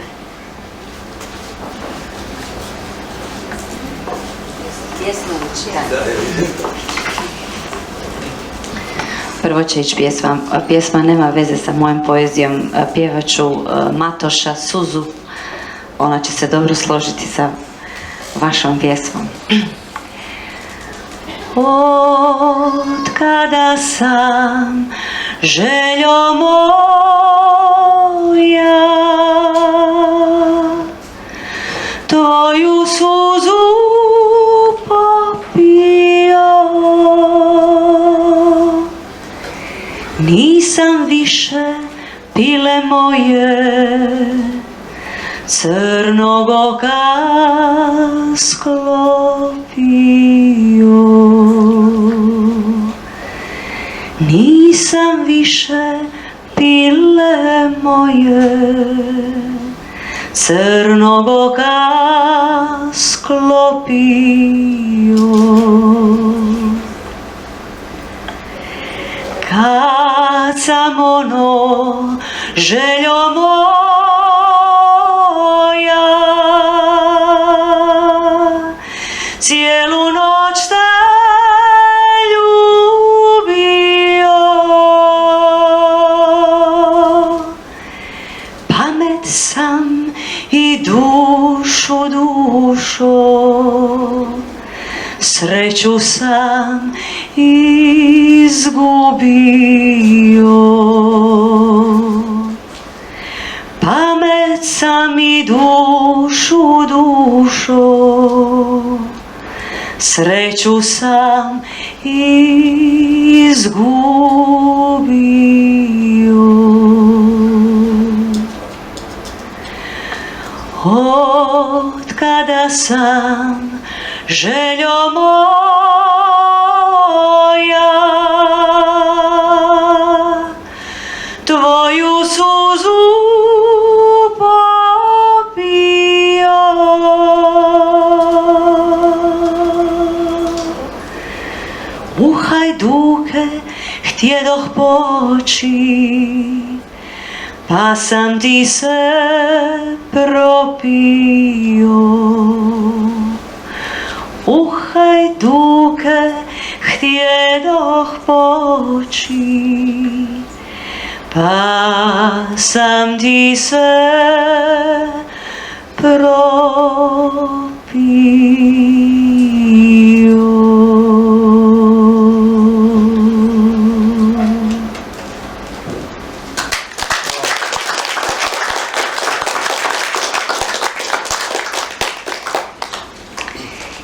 Prvo će ići pjesma. Pjesma nema veze sa mojom poezijom. Pjevat ću Matoša Suzu. Ona će se dobro složiti sa vašom pjesmom. Od kada sam, željo moja, tvoju suzu popio, nisam više, pile moje, crnog oka sklopio. Nisam više, pile moje, crnog oka sklopio. Kad sam ono, željo moja, cijelu noć te ljubio, pa me pamet sam i dušu dušo, sreću sam izgubio. Pamet sam i dušu dušo, sreću sam izgubio. Od kada sam, željo moja, tvoju suzu popio, u hajduke htjedoh poći, pa sam ti se propio. U hajduke htjedoh poći, pa sam ti se propio.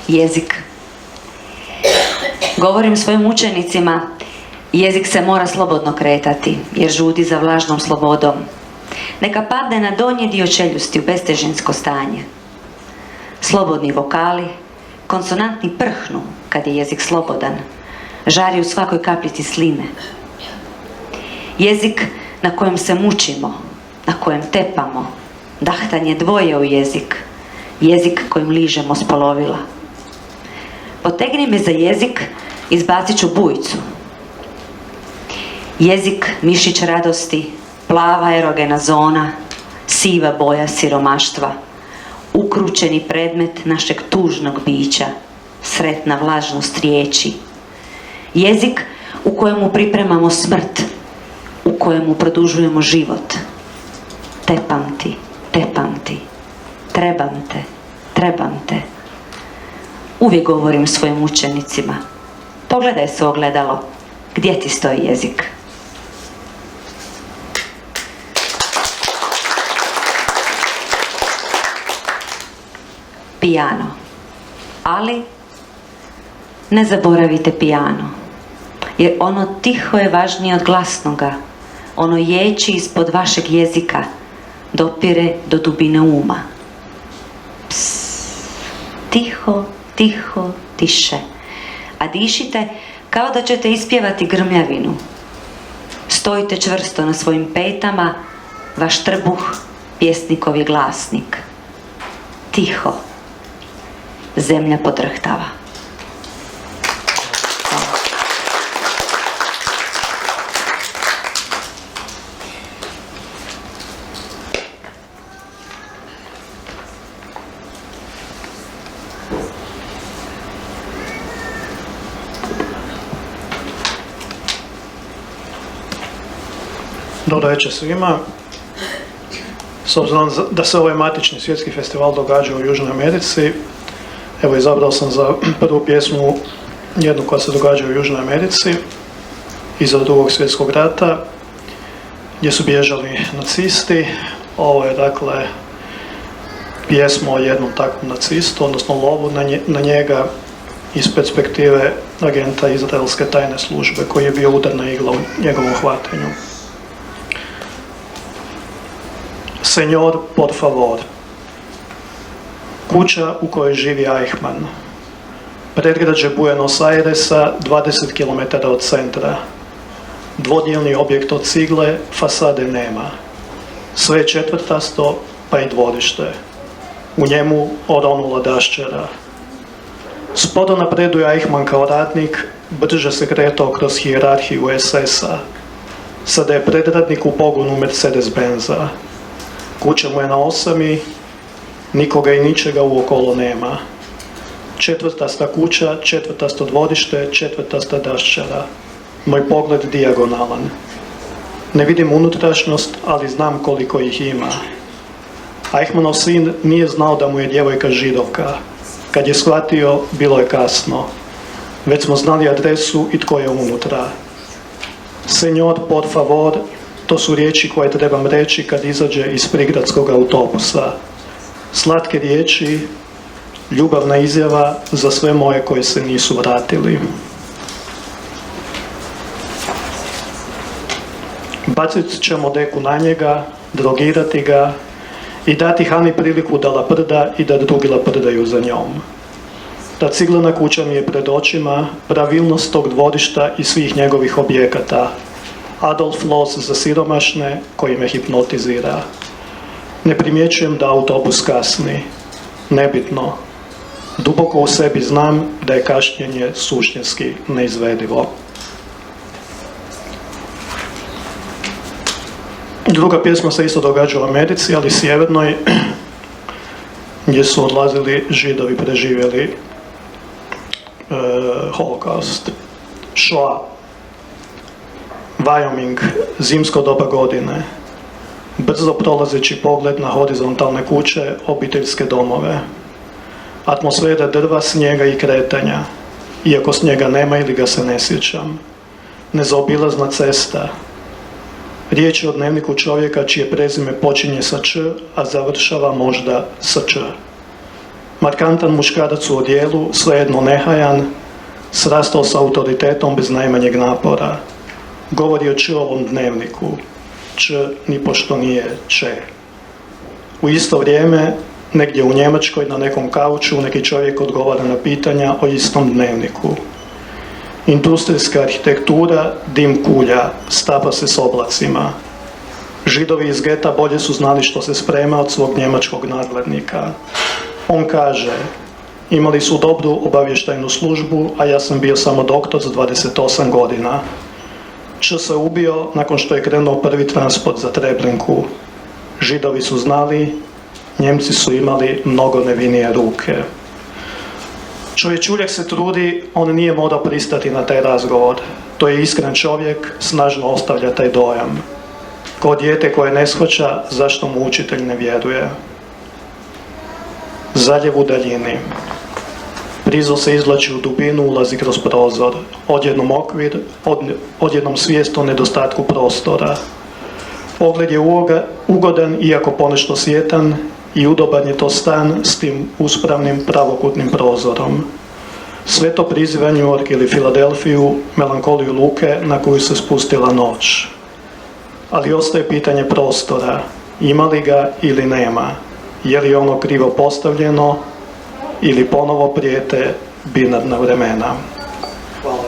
Jezik. Govorim svojim učenicima, jezik se mora slobodno kretati, jer žudi za vlažnom slobodom. Neka padne na donji dio čeljusti u bestežinsko stanje. Slobodni vokali, konsonantni prhnu kad je jezik slobodan, žari u svakoj kapljici sline. Jezik na kojem se mučimo, na kojem tepamo, dahtanje dvoje u jezik, jezik kojim ližemo s polovila. Potegni me za jezik, izbacit ću bujicu. Jezik, mišić radosti, plava erogena zona, siva boja siromaštva, ukručeni predmet našeg tužnog bića, sretna vlažnost riječi. Jezik u kojemu pripremamo smrt, u kojemu produžujemo život. Tepam ti, trebam te. Uvijek govorim svojim učenicima, pogledaj se u ogledalo, gdje ti stoji jezik? Pijano. Ali ne zaboravite pijano, jer ono tiho je važnije od glasnoga. Ono ječi ispod vašeg jezika, dopire do dubine uma. Tiho, tiho, tiše. A dišite kao da ćete ispjevati grmljavinu. Stojite čvrsto na svojim petama, vaš trbuh, pjesnikov je glasnik. Tiho. Zemlja podrhtava. Dobro večer svima. S obzirom da se ovaj matični svjetski festival događa u Južnoj Americi, evo izabrao sam za prvu pjesmu jednu koja se događa u Južnoj Americi iza Drugog svjetskog rata, gdje su bježali nacisti. Ovo je dakle pjesma o jednom takvom nacistu, odnosno lovu na njega iz perspektive agenta izraelske tajne službe koji je bio udarna igla u njegovom hvatanju. Señor, por favor. Kuća u kojoj živi Eichmann. Predgrađe Buenos Airesa, 20 km od centra. Dvodjelni objekt od cigle, fasade nema. Sve je četvrtasto, pa i dvorište. U njemu oronula daščara. Sporo napreduje Eichmann kao radnik, brže se kretao kroz hijerarhiju SS-a. Sada je predradnik u pogonu Mercedes-Benza. Kuća mu je na osami, nikoga i ničega uokolo nema. Četvrtasta kuća, četvrtasto dvorište, četvrtasta daščara. Moj pogled dijagonalan. Ne vidim unutrašnjost, ali znam koliko ih ima. Eichmannov sin nije znao da mu je djevojka Židovka. Kad je shvatio, bilo je kasno. Već smo znali adresu i tko je unutra. Senjor, por favor, to su riječi koje trebam reći kad izađe iz prigradskog autobusa. Slatke riječi, ljubavna izjava za sve moje koje se nisu vratili. Bacit ćemo deku na njega, drogirati ga i dati Hani priliku da laprda i da drugi laprdaju za njom. Ta ciglena kuća mi je pred očima, pravilnost tog dvorišta i svih njegovih objekata. Adolf Loos za siromašne koji me hipnotizira. Ne primjećujem da autobus kasni. Nebitno. Duboko u sebi znam da je kašnjenje suštinski neizvedivo. Druga pjesma se isto događa u Americi, ali sjevernoj, gdje su odlazili Židovi preživjeli holokaust. Shoah. Wyoming, zimsko doba godine. Brzo prolazeći pogled na horizontalne kuće, obiteljske domove. Atmosfera drva, snijega i kretanja, iako snijega nema ili ga se ne sjećam. Nezaobilazna cesta. Riječ je o dnevniku čovjeka čije prezime počinje sa Č, a završava možda sa Č. Markantan muškarac u odjelu, svejedno nehajan, srastao s autoritetom bez najmanjeg napora. Govori o Č-ovom dnevniku. Č nipošto nije Če. U isto vrijeme, negdje u Njemačkoj na nekom kauču, neki čovjek odgovara na pitanja o istom dnevniku. Industrijska arhitektura, dim kulja, stapa se s oblacima. Židovi iz geta bolje su znali što se sprema od svog njemačkog nadglednika. On kaže, imali su dobru obavještajnu službu, a ja sam bio samo doktor s 28 godina. Č se ubio nakon što je krenuo prvi transport za Treblinku. Židovi su znali, Njemci su imali mnogo nevinije ruke. Čovječuljak se trudi, on nije morao pristati na taj razgovor. To je iskren čovjek, snažno ostavlja taj dojam. Kao dijete koje ne shvaća zašto mu učitelj ne vjeruje. Zaljev u daljini. Prizor se izvlači u dubinu, ulazi kroz prozor. Odjednom okvir, odjednom svijest o nedostatku prostora. Pogled je ugodan, iako ponešto sjetan, i udoban je to stan s tim uspravnim pravokutnim prozorom. Sve to priziva New York ili Filadelfiju, melankoliju luke na koju se spustila noć. Ali ostaje pitanje prostora, ima li ga ili nema, je li ono krivo postavljeno ili ponovo prijete binarna vremena. Hvala.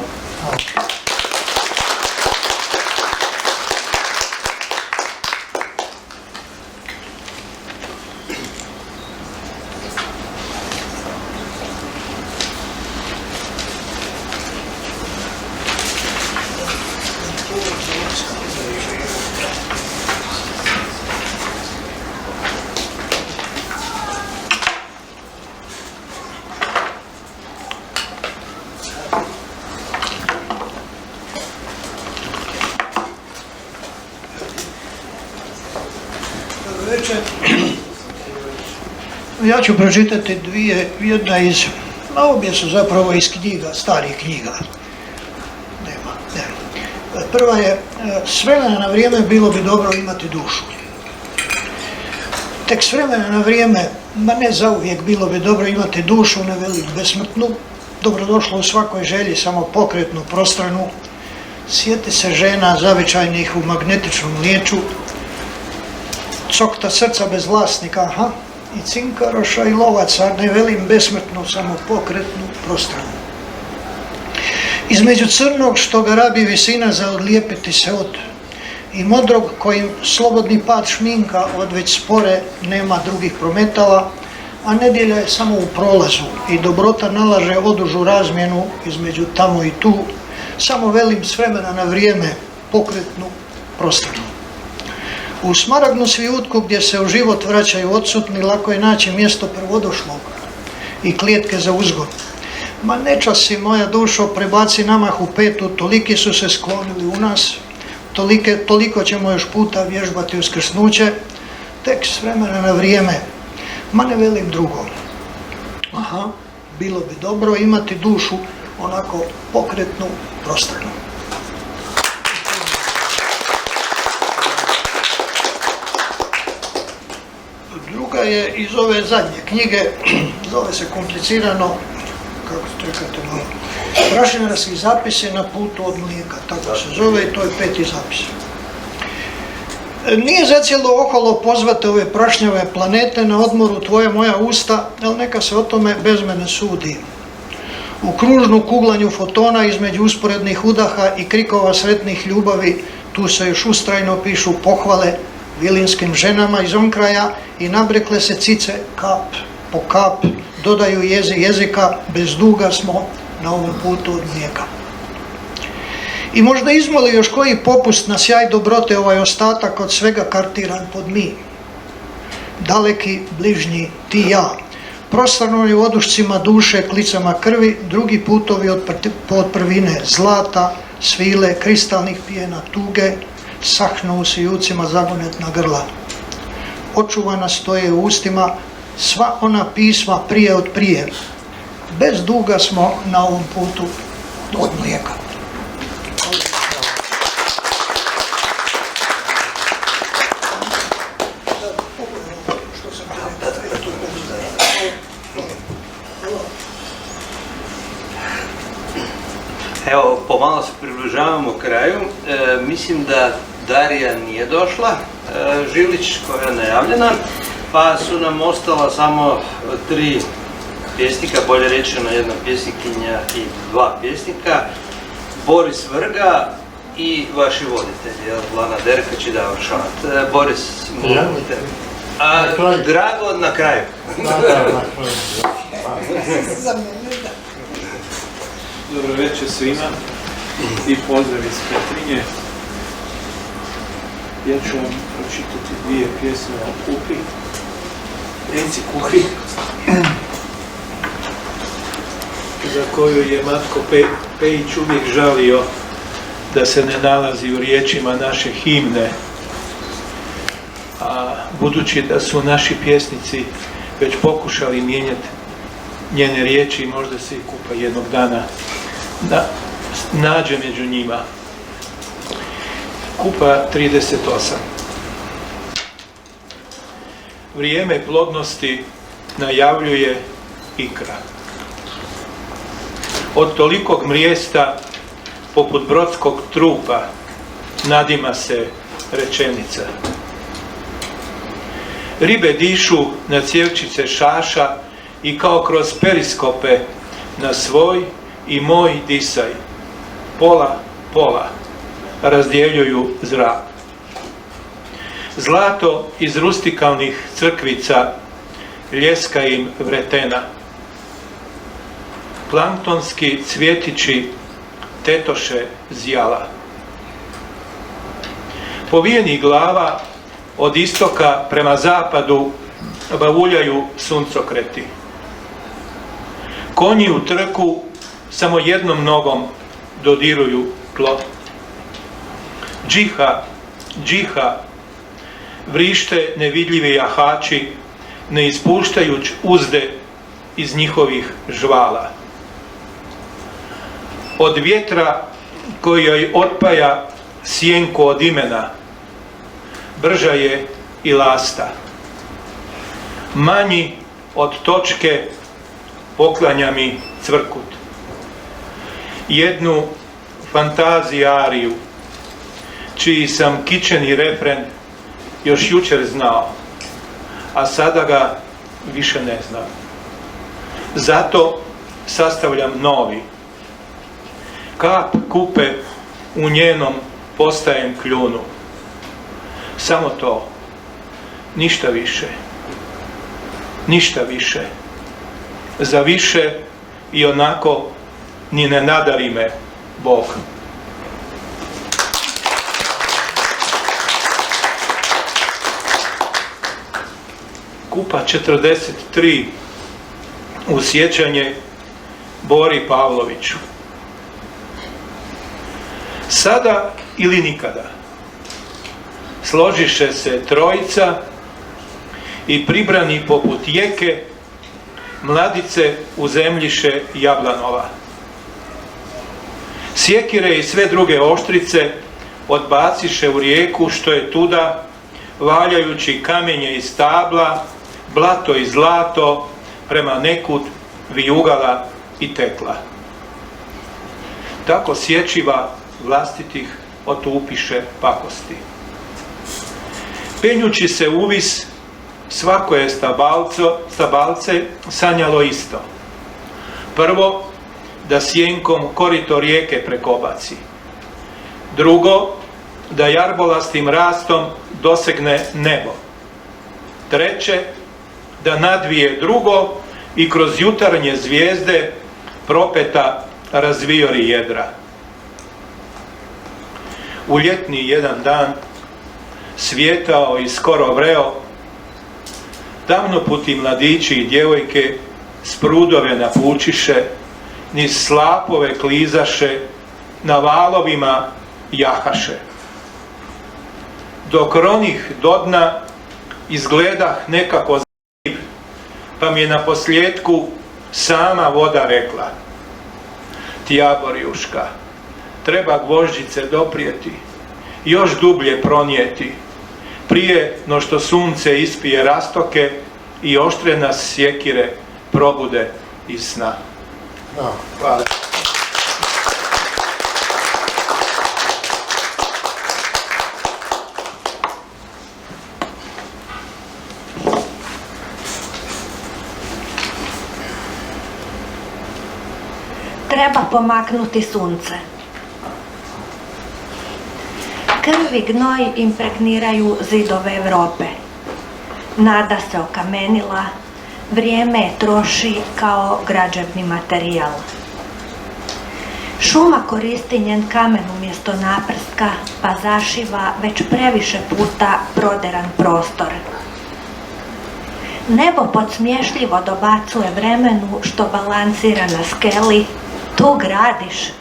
Ja ću pročitati dvije, jedna iz, obje su zapravo iz knjiga, starih knjiga. Prva je, s vremena na vrijeme bilo bi dobro imati dušu. Tek s vremena na vrijeme, ma ne zauvijek, bilo bi dobro imati dušu, ne velik besmrtnu, dobrodošlo u svakoj želji, samo pokretnu, prostranu. Sjeti se žena zavičajnih u magnetičnom mliječu, cokta srca bez vlasnika, aha, i cinkaroša i lovaca, ne velim besmrtnu, samo pokretnu, prostranu. Između crnog što ga rabi visina za odlijepiti se od i modrog kojim slobodni pad šminka od već spore nema drugih prometala, a nedjelja je samo u prolazu i dobrota nalaže odužu razmjenu između tamo i tu, samo velim s vremena na vrijeme, pokretnu, prostranu. U smaragdnu svijutku gdje se u život vraćaju odsutni, lako je naći mjesto prvodošlog i klijetke za uzgon. Ma nečasi moja dušo, prebaci namah u petu, toliki su se sklonili u nas, toliko ćemo još puta vježbati uskrsnuće, tek s vremena na vrijeme, ma ne velim drugo. Aha, bilo bi dobro imati dušu onako pokretnu, prostranu. Druga je iz ove zadnje knjige, zove se komplicirano, kako ste rekate malo, prašinarski zapisi na putu od mlijeka, tako se zove i to je 5. zapis. Nije zacijelo oholo pozvati ove prašnjave planete na odmoru tvoje moja usta, ali neka se o tome bez mene sudi. U kružnu kuglanju fotona između usporednih udaha i krikova sretnih ljubavi, tu se još ustrajno pišu pohvale vilinskim ženama iz onkraja i nabrekle se cice kap po kap, dodaju jezi jezika, bez duga smo na ovom putu od mlijeka. I možda izmoli još koji popust na sjaj dobrote ovaj ostatak od svega kartiran pod mi. Daleki, bližnji, ti ja. Prostrani u odušcima duše, klicama krvi, drugi putovi od prvine zlata, svile, kristalnih pijena tuge, sahnu u sijucima zagonetna grla. Očuvana stoje u ustima sva ona pisma prije od prije. Bez duga smo na ovom putu od mlijeka. Evo, pomalo se približavamo kraju. Mislim da Darija nije došla, Žilić koja je najavljena, pa su nam ostala samo 3 pjesnika, bolje rečeno 1 pjesnikinja i 2 pjesnika, Boris Vrga i vaši voditelji, Lana Derkač i Davor Šalat. Boris, molite. Drago na kraju. Dobro večer svima i pozdrav iz Petrinje. Ja ću vam pročitati 2 pjesme o Kupi. Reci Kupi, za koju je Matko Pejić uvijek žalio da se ne nalazi u riječima naše himne. A budući da su naši pjesnici već pokušali mijenjati njene riječi, možda se i Kupa jednog dana nađe među njima. Kupa 38. Vrijeme plodnosti najavljuje ikra. Od tolikog mrijesta, poput brodskog trupa, nadima se rečenica. Ribe dišu na cjevčice šaša i kao kroz periskope na svoj i moj disaj, pola, pola, razdjeljuju zrak. Zlato iz rustikalnih crkvica ljeska im vretena. Planktonski cvjetići tetoše zjala. Povijenih glava od istoka prema zapadu bavuljaju suncokreti. Konji u trku samo jednom nogom dodiruju tlo. Džiha, džiha, vrište nevidljivi jahači, ne ispuštajuć uzde iz njihovih žvala. Od vjetra koji joj otpaja sjenku od imena, brža je i lasta. Manji od točke poklanja mi cvrkut. Jednu fantazijariju, čiji sam kičeni refren još jučer znao, a sada ga više ne znam. Zato sastavljam novi. Kap Kupe u njenom postajem kljunu. Samo to, ništa više. Ništa više. Za više i onako ni ne nadari me Bog. Kupa 43 u sjećanje Bori Pavloviću. Sada ili nikada složiše se trojica i pribrani poput jeke, mladice u zemljiše jablanova. Sjekire i sve druge oštrice odbaciše u rijeku što je tuda, valjajući kamenje iz stabla, blato i zlato, prema nekud vijugala i tekla. Tako sječiva vlastitih otupiše pakosti. Penjući se uvis, svako je stabalce sanjalo isto. Prvo, da sjenkom korito rijeke prekobaci. Drugo, da jarbolastim rastom dosegne nebo. Treće, da nadvije drugo i kroz jutarnje zvijezde propeta razvijori jedra. U ljetni jedan dan, svijetao i skoro vreo, tamnoputi mladići i djevojke s prudove napučiše, niz slapove klizaše, na valovima jahaše. Dok ronih do dna izgledah nekako zaziv, pa mi je na posljedku sama voda rekla: Tjaborjuška, treba gvožđice doprijeti, još dublje pronijeti, prije no što sunce ispije rastoke i oštre nas sjekire probude iz sna. Hvala. Treba pomaknuti sunce. Krv i gnoj impregniraju zidove Europe. Nada se okamenila, vrijeme je troši kao građevni materijal. Šuma koristi njen kamen umjesto naprstka, pa zašiva već previše puta proderan prostor. Nebo podsmješljivo dobacuje vremenu što balansira na skeli: tu gradiš,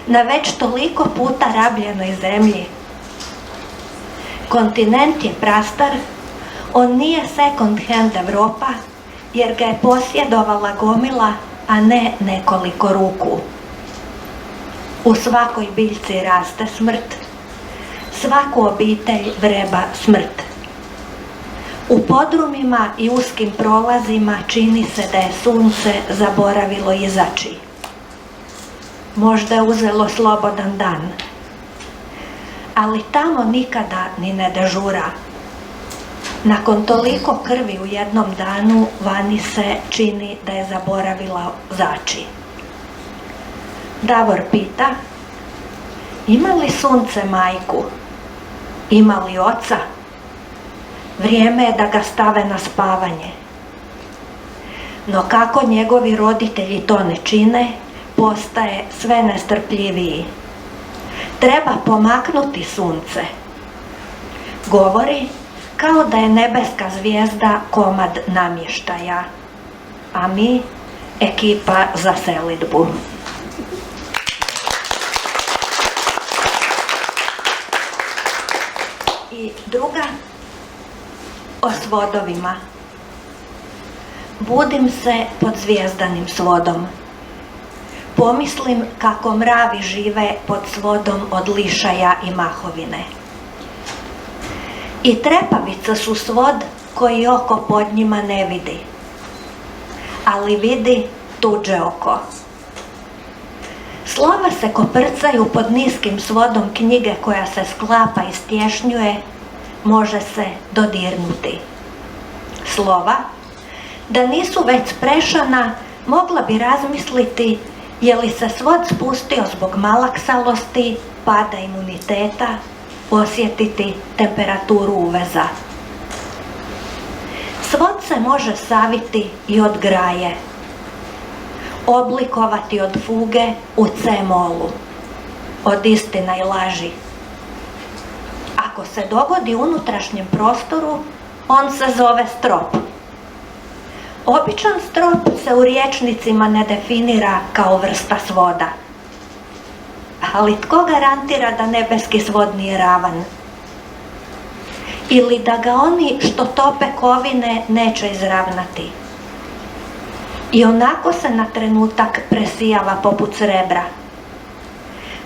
na već toliko puta rabljenoj zemlji. Kontinent je prastar, on nije second hand Europa, jer ga je posjedovala gomila, a ne nekoliko ruku. U svakoj biljci raste smrt, svaku obitelj vreba smrt. U podrumima i uskim prolazima čini se da je sunce zaboravilo izaći. Možda je uzelo slobodan dan, ali tamo nikada ni ne dežura. Nakon toliko krvi u jednom danu vani se čini da je zaboravila zaći. Davor pita: ima li sunce majku? Ima li oca? Vrijeme je da ga stave na spavanje. No kako njegovi roditelji to ne čine, postaje sve nestrpljiviji. Treba pomaknuti sunce. Govori kao da je nebeska zvijezda komad namještaja, a mi ekipa za selidbu. I druga, o svodovima. Budim se pod zvijezdanim svodom. Pomislim kako mravi žive pod svodom od lišaja i mahovine. I trepavice su svod koji oko pod njima ne vidi, ali vidi tuđe oko. Slova se koprcaju pod niskim svodom knjige koja se sklapa i stješnjuje, može se dodirnuti. Slova, da nisu već sprešana, mogla bi razmisliti je li se svod spustio zbog malaksalosti, pada imuniteta, osjetiti temperaturu uveza. Svod se može saviti i od graje, oblikovati od fuge u C-molu, od istina i laži. Ako se dogodi u unutrašnjem prostoru, on se zove strop. Običan strop se u rječnicima ne definira kao vrsta svoda. Ali tko garantira da nebeski svod nije ravan? ili da ga oni što tope kovine neće izravnati. I onako se na trenutak presijava poput srebra.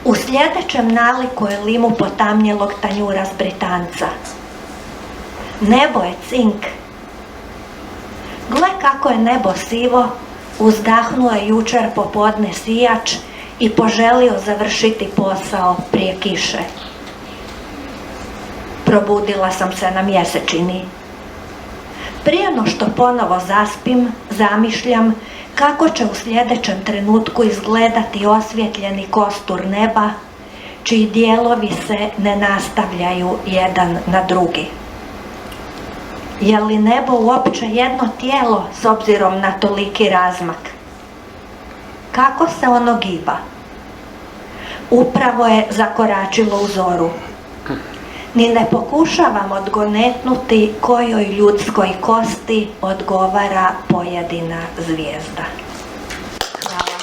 U sljedećem nalikuje limu potamnjelog tanjura s Britanca. Nebo je cink. Gle kako je nebo sivo, uzdahnuo je jučer popodne sijač i poželio završiti posao prije kiše. Probudila sam se na mjesečini. Prije no što ponovo zaspim, zamišljam kako će u sljedećem trenutku izgledati osvjetljeni kostur neba, čiji dijelovi se ne nastavljaju jedan na drugi. Je li nebo uopće jedno tijelo s obzirom na toliki razmak? Kako se ono giba? Upravo je zakoračilo u zoru. Ni ne pokušavam odgonetnuti kojoj ljudskoj kosti odgovara pojedina zvijezda. Hvala.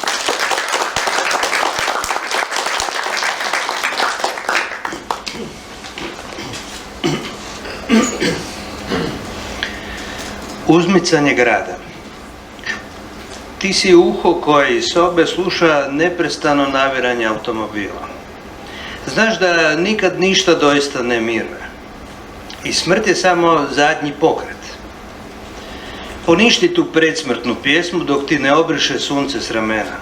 Uzmicanje grada. Ti si uho koje iz sobe sluša neprestano naviranje automobila. Znaš da nikad ništa doista ne miruje. I smrt je samo zadnji pokret. Poništi tu predsmrtnu pjesmu dok ti ne obriše sunce s ramena.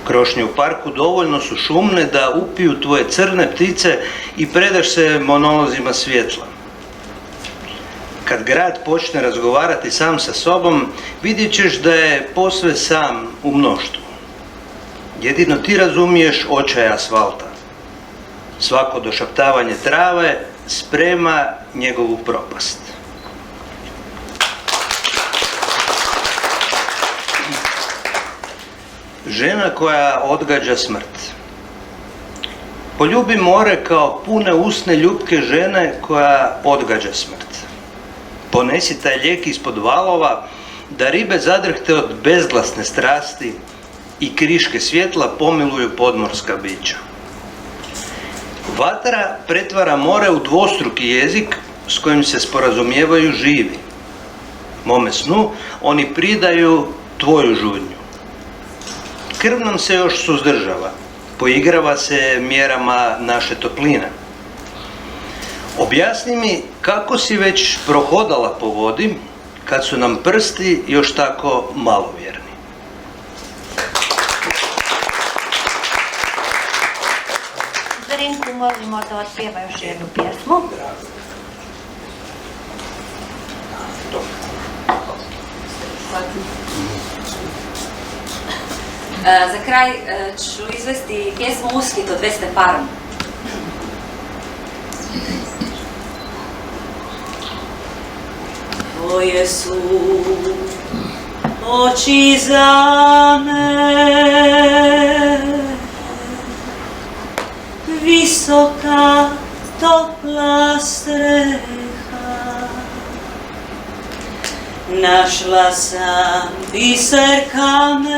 Krošnje u parku dovoljno su šumne da upiju tvoje crne ptice i predaš se monolozima svjetla. Kad grad počne razgovarati sam sa sobom, vidjet ćeš da je posve sam u mnoštvu. Jedino ti razumiješ očaj asfalta. Svako došaptavanje trave sprema njegovu propast. Žena koja odgađa smrt. Poljubi more kao pune usne ljubke žene koja odgađa smrt. Ponesi taj lijek ispod valova da ribe zadrhte od bezglasne strasti i kriške svjetla pomiluju podmorska bića. Vatra pretvara more u dvostruki jezik s kojim se sporazumijevaju živi. Mome snu oni pridaju tvoju žudnju. Krv nam se još suzdržava, poigrava se mjerama naše topline. Objasni mi kako si već prohodala po vodi kad su nam prsti još tako malovjerni. Zrinku molimo da otpjeva još jednu pjesmu. Za kraj ću izvesti pjesmu Uskit od Vesne Parm. Tvoje su oči za me, visoka topla streha, našla sam biser kamen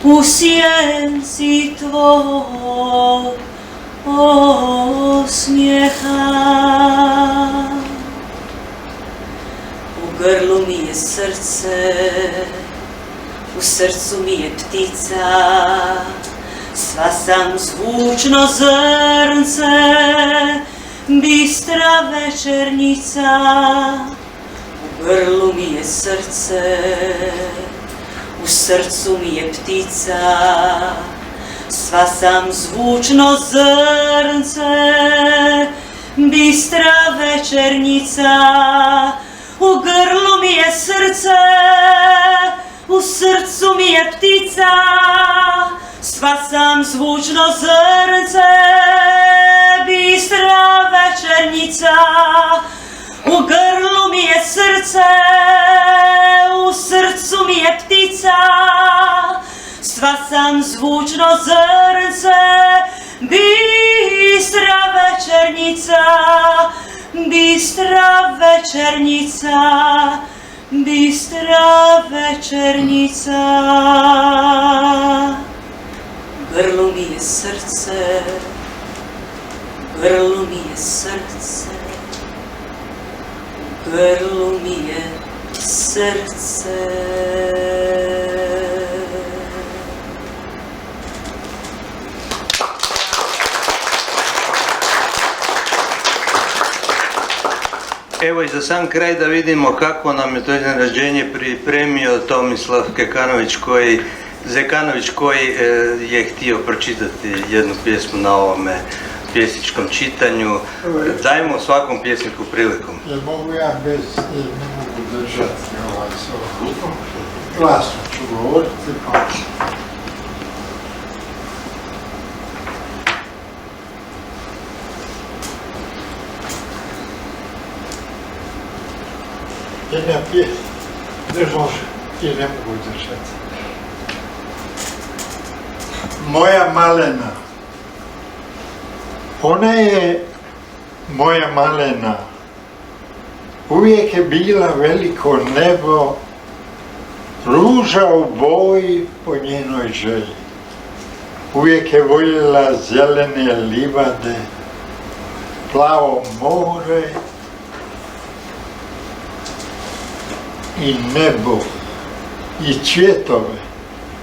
u sjenci tvog osmijeha. U grlu mi je srce, u srcu mi je ptica, sva sam zvučno zrnce, bistra večernjica. U grlu mi je srce, u srcu mi je ptica, sva sam zvučno zrnce, bistra večernjica. U grlu mi je srce, u srcu mi je ptica, sva sam zvučno zrnce, bistra večernjica. U grlu mi je srce, u srcu mi je ptica, sva sam zvučno zrnce, bistra večernjica, bistra večernjica, bistra večernjica. U grlu mi je srce, u grlu mi je srce, grlu mi je srce. Evo i za sam kraj da vidimo kako nam je to iznenađenje pripremio Tomislav Zekanović koji je htio pročitati jednu pjesmu na ovome pjesničkom čitanju. Dajmo svakom pjesniku prilikom. Jer mogu ja ne mogu držati ovaj svoj. Glasno ću govoriti pa. Jedna pjesma, ne može i ne mogu držati. Moja malena. Ona je moja malena. Uvijek je bila veliko nebo, ruža u boji po njenoj želji. Uvijek je voljela zelene livade, plavo more i nebo i cvjetove.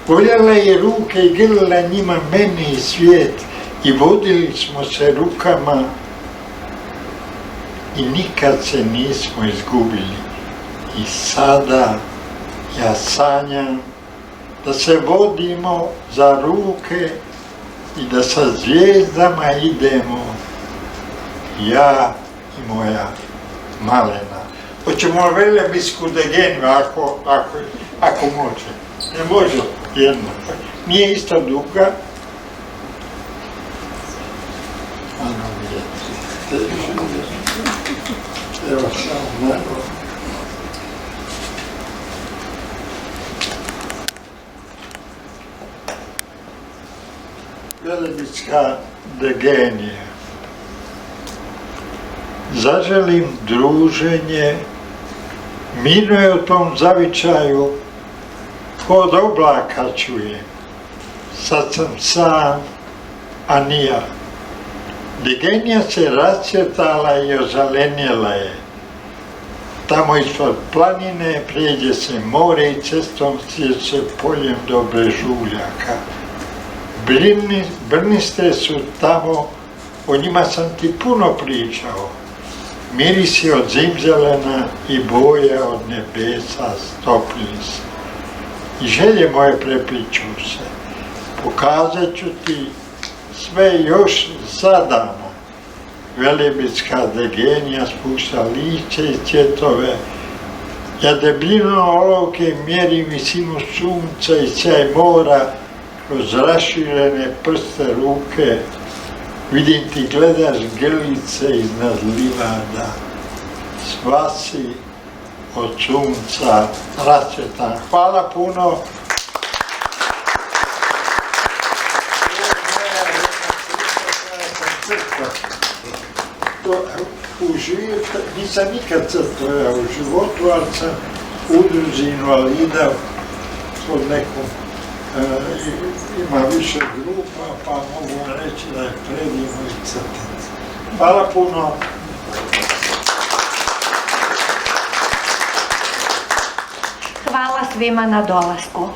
Voljela je ruke i grlila njima mene i svijet i vodili smo se rukama i nikad se nismo izgubili. I sada ja sanjam da se vodimo za ruke i da sa zvijezdama idemo, ja i moja malena. Hoćemo Velebitsku degeniju ako može. Ne može jedna. Nije isto duga. Evo samo neko. Velebitska degenija. Zaželim druženje, mirno je u tom zavičaju, kod oblaka čujem. Sad sam sam, a nija. Degenija se rascvjetala i ozelenjela je. Tamo ispod planine prijeđe se more i cestom stječe poljem do brežuljaka. Brniste su tamo, o njima sam ti puno pričao. Mirisi od zimzelena i boje od nebesa stopili se. I želje moje prepliču se. Pokazat ću ti sve još zadana. Velebitska degenija spušta lišće i cvjetove. Ja debljinu olovke mjerim visinu sunca i sjaj mora kroz raširene prste ruke. Vidim ti gledaš grlice iznad livada. Sva si od sunca rascvjetan. Hvala puno. Nisam nikad crtao ja u životu, ali sam udruzi invalida pod nekom, ima više grupa, pa mogu reći da je predivno i crtati. Hvala puno. Hvala svima na dolasku.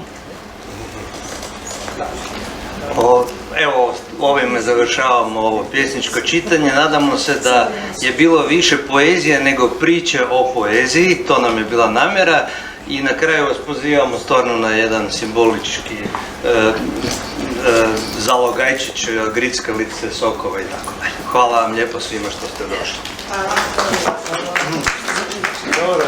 Evo, ovime završavamo ovo pjesničko čitanje. Nadamo se da je bilo više poezije nego priče o poeziji. To nam je bila namjera. I na kraju vas pozivamo stvarno na jedan simbolički zalogajčić, grickalice, sokova i tako dalje. Hvala vam lijepo svima što ste došli. Hvala.